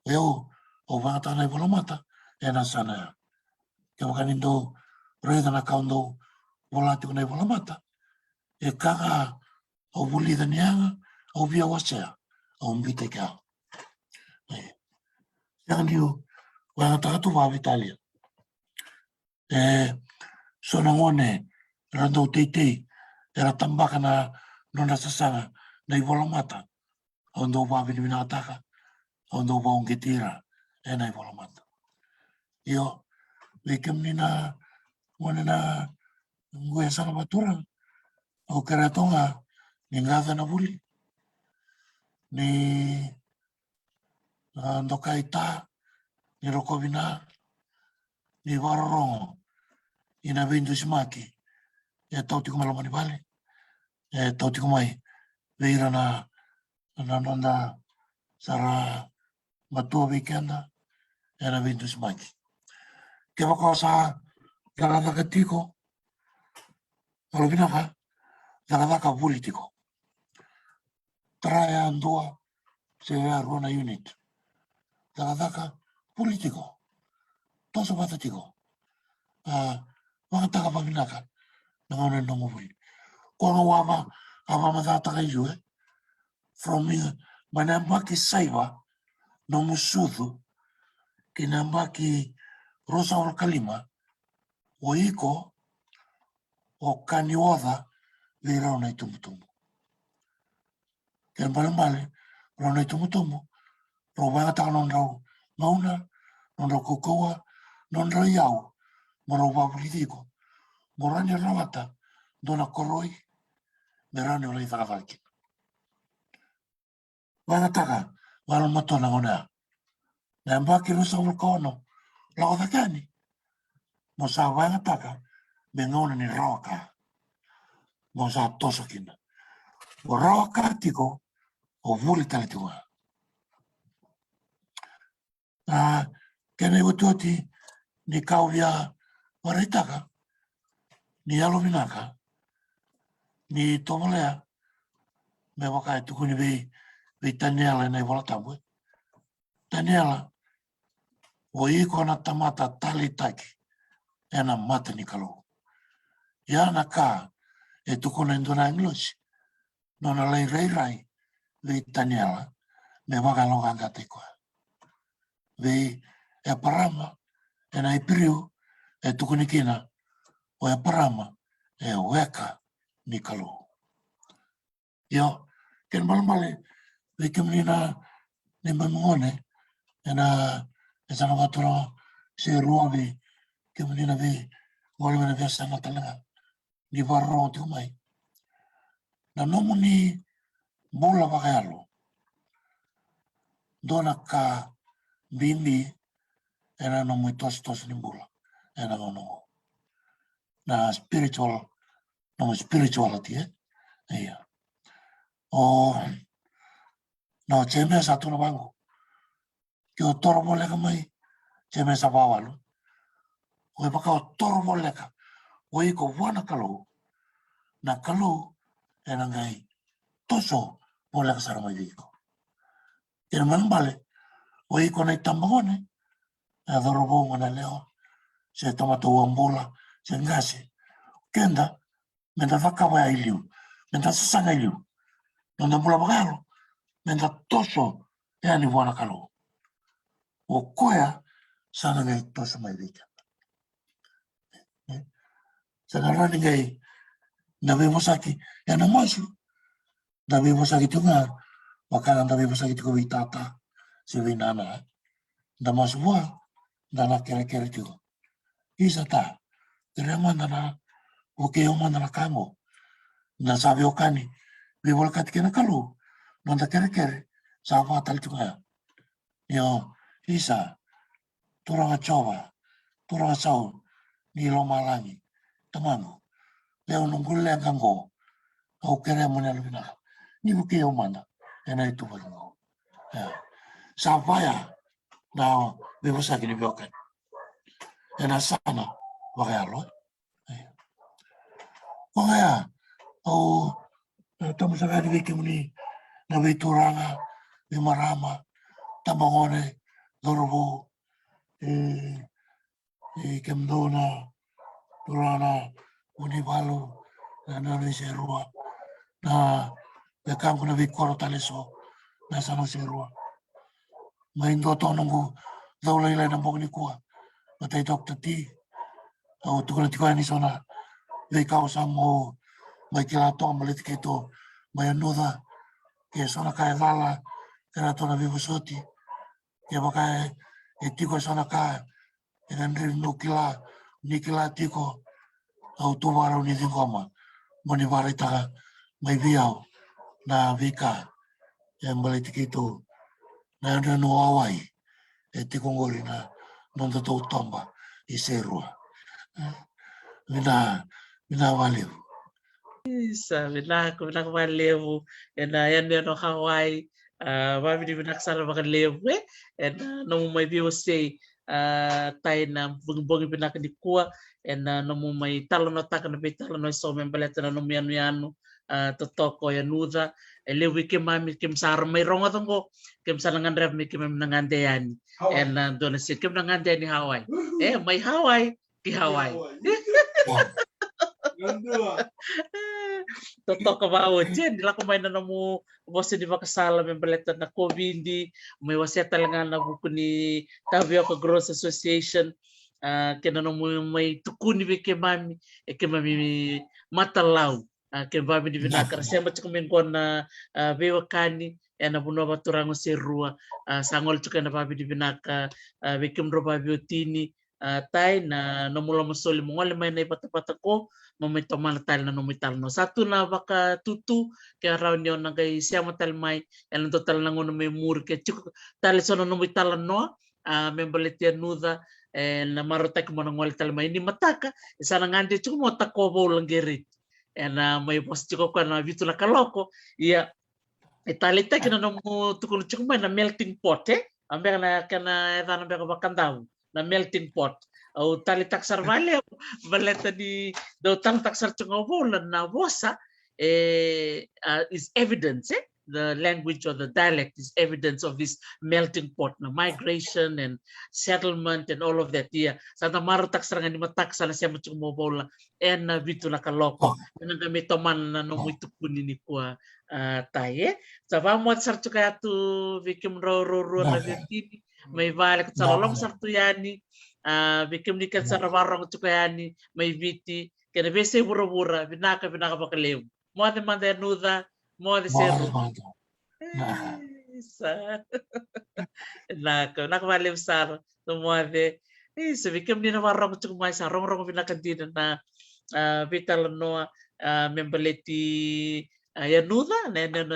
eu o wanga taka na ivola mata e na sana ya ke wakanindo reda na kaundo volati kuna ivola mata e kaka o vulida nianga o via wasea o mbite kia yangiu wanga taka tu wa Italia sona ngone rando teitei era tambaka na nona sasanga na ivola mata ondo wa vini vinataka ondo wa ungetira e na ivola mata io likem na ngone na ngue sana batura o keratonga ni ngada na vuli ni ndokaita ni rokovina ni vararongo ina vindu simaki e tau tiko malamani vale e tau tiko mai veira na nonda sara matua weekenda e na vindu simaki ke wako sa lagadaka tiko malovina ka lagadaka vuli tiko traia andua se vea ruona unit lagadaka vuli tiko toso bata tiko wakataka pavinaka na ngone nongo vuli kono wama ava matata iu from manambaki saiva no musudu kinambaki rosa ol kalima o iko o kanioda le rauna itumutumu ken balambale rauna itumutumu ro wanga taka non rau mauna non rau kokoa non rau iau mo rau wawulidiko mo rani rawata dona koroi me rani ola itakavalki wanga taka wala matona ngona na mbaki rosa ol kono lao takani mo sa wanga taka me ngona ni roka mo sa toso kina Roka tiko o vuli tala tiwa. Kene utuati ni kauvia waritaka, ni aluminaka, ni tomolea, me wakai tukuni vi Daniela nei wala tambue. Daniela, o ikona tamata tali taki, ena mata ni kalau. Ia ka e tukuna induna English, nona lei rai vi Daniela, me wakalonga ngate koa. Vi e parama, ena i piriu, e tukuni kina, o e parama, e weka ni kalau. Io, ken malamale, vi kemlina ni mamone, ena e sana watura se ruavi, kemlina vi, ngole mena vi sana talanga, ni warro tu mai. Na nomu ni bola wakayalo, dona ka bimbi, ena nomu tos ni bola, ena nomu. Na spiritual, nomu spirituality, iya. O, no, cheme satu na bango. Kio toro moleka mai, cheme sa wawalu. O e baka o toro moleka, o i ko wana kalau, na kalau, ena ngai, toso moleka sarama viko. Kena manambale, o i ko nei tambangone, e dhorobo ngana leo, se tomato uambola, se ngase. Kenda, menda whakawa iliu, menda sasanga iliu. Nonda mula magalo, menda toso e ani wana kalau. O koea, sana ngai toso mai vika. Sana rani ngai, na vimosaki, e na masu, na vimosaki tunga, wakana na vimosaki tuko vitata, se vinana, na masu wa, na kere tuko. Isa ta, kere mandana, o ke o mandana kamo, na sabi o kani, vimol katikena kalau, nonda kere, sa watal tuka. Yo, isa, turanga chowa, turanga sau, ni lo malangi, tamango, leo nungule kango, au kere mune luna, ni buke o manda, ena itu balingo. Sa vaya, na vimosaki ni viokan. Ena sana, wakayalo. Wakaya, au, tamu sakari viki muni, na vituranga, vimarama, tamangone, dorobo, kemdona, turana, univalu, na nana serua, na bekangu na vikoro taleso, na sana serua. Maindo tonongo, daula ila na mbogni kua, matai Dr. T, au tukuna tikoa ni sona, veikao samo, mai kila toa maleti keto, mai anoda, ke sona kai lala, kera tona vivusoti, ke waka e tiko sona kai, e nandri no kila, ni kila tiko, au tuwara ni thingoma, moni waritaka, mai viau, na vika, e maleti keto, na anda no awai, e tiko ngori na, nonda tau tomba, i serua. Mina valeu. Isa, binak malevu, ena yan no Hawaii, mami di binak sana makan levu, ena no may view say, tayo na bungi binak di kuwa, ena no may talo no taka na bitalo no so membaleta na no miano, totoko ya nuda, lewu ke mami kim sar may ronga tongko, kim salangan rep mi kim nangande yani, ena doon si kim nangande ni Hawaii, may Hawaii, di Hawaii. Totoka bao jen dila kumain na mo bosi di makasala membeleta na COVID may waseta lang na buku ni Tavio Growth Association kena no may tukuni be ke mami matalaw ke mami di binakar siya matsukumin ko na bewa kani na buno baturang si rua sangol tsuka na babi di binaka bekim ro babi otini tay na nomula masoli mongole may na ipatapata ko momento manatal na numital no satu na baka tutu kaya raw niyo na kay siya matal may elan total na ngono may mur ke chuk tal so no numital no membalit ya nuda na marotek mo nang wal tal may ni mataka isa na ngandi chuk mo takobo lang gerit ena mai postiko kana vitu na kaloko ia italita kina no tukul chukuma na melting pot ambe na kana edana be bakandau na melting pot au tali taksar vale baleta di do tang taksar chungovola na vosa is evidence the language or the dialect is evidence of this melting pot, na migration and settlement and all of that. Yeah, santa maro taksaranga ni mataksa na siya machumubola en na vitu na kaloko na gamitoman na no muito kunini kwa taye. Sa vamos sartu kaya tu vikim ro na vitini may vale sa lolong sartu yani vikim ni kan sa rawarong tukayani may viti kena bese bura binaka bakalew. Mo de mandenuda mo de cerro. Nakavale besar semua de. Se vikem ni na warong cukup mai sa rong binakandina na vital no membeleti nuda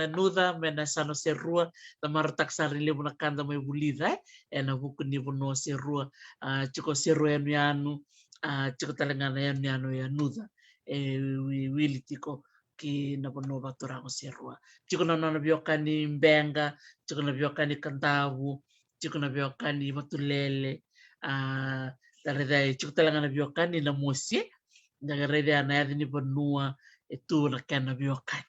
nuda mena sano serua na martak sarili mo nakanda may bulida na buku ni bono serua cukup serua yanu cukup talangana yanu nuda wili tiko ki na bono batura ko serua cukup na biokani mbenga cukup na biokani kantawu cukup na biokani matulele cukup talangana biokani na mosi nagarede na yadi ni bonua itu na kana biokani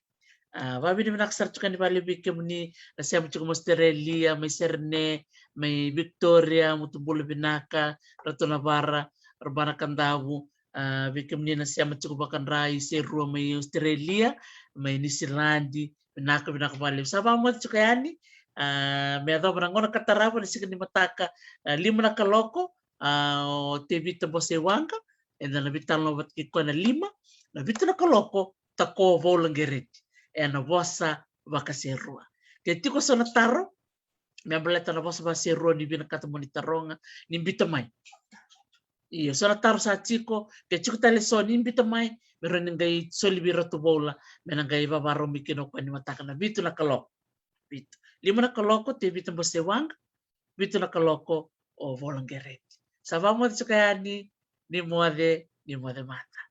babi ni naksar cukup ni bali bikem ni nasiam cukup Australia may Serne may Victoria mutubul binaka Ratu Navara Urbana Kandawu bikem ni nasiam cukup bakan rai serua may Australia may New Zealand binaka bali sabang mo cukayani may ado barangona katarabo ni sikni mataka lima na kaloko tebita bosewanga and then nabitan lo bat kiko na lima nabita na kaloko tako volungerit na vosa vakaserua ke tiko sa nataro me abaleta na vosa vakaserua ni bina kata monitaronga ni bita mai iyo sa nataro sa tiko ke tiko tale so ni bita mai meron ngai solibira to bola menangai babaro mikino kwa ni mataka na bitu na kaloko bitu lima na kaloko te bita bosewanga bitu na kaloko o volungerit sa vamos kayani ni moade mata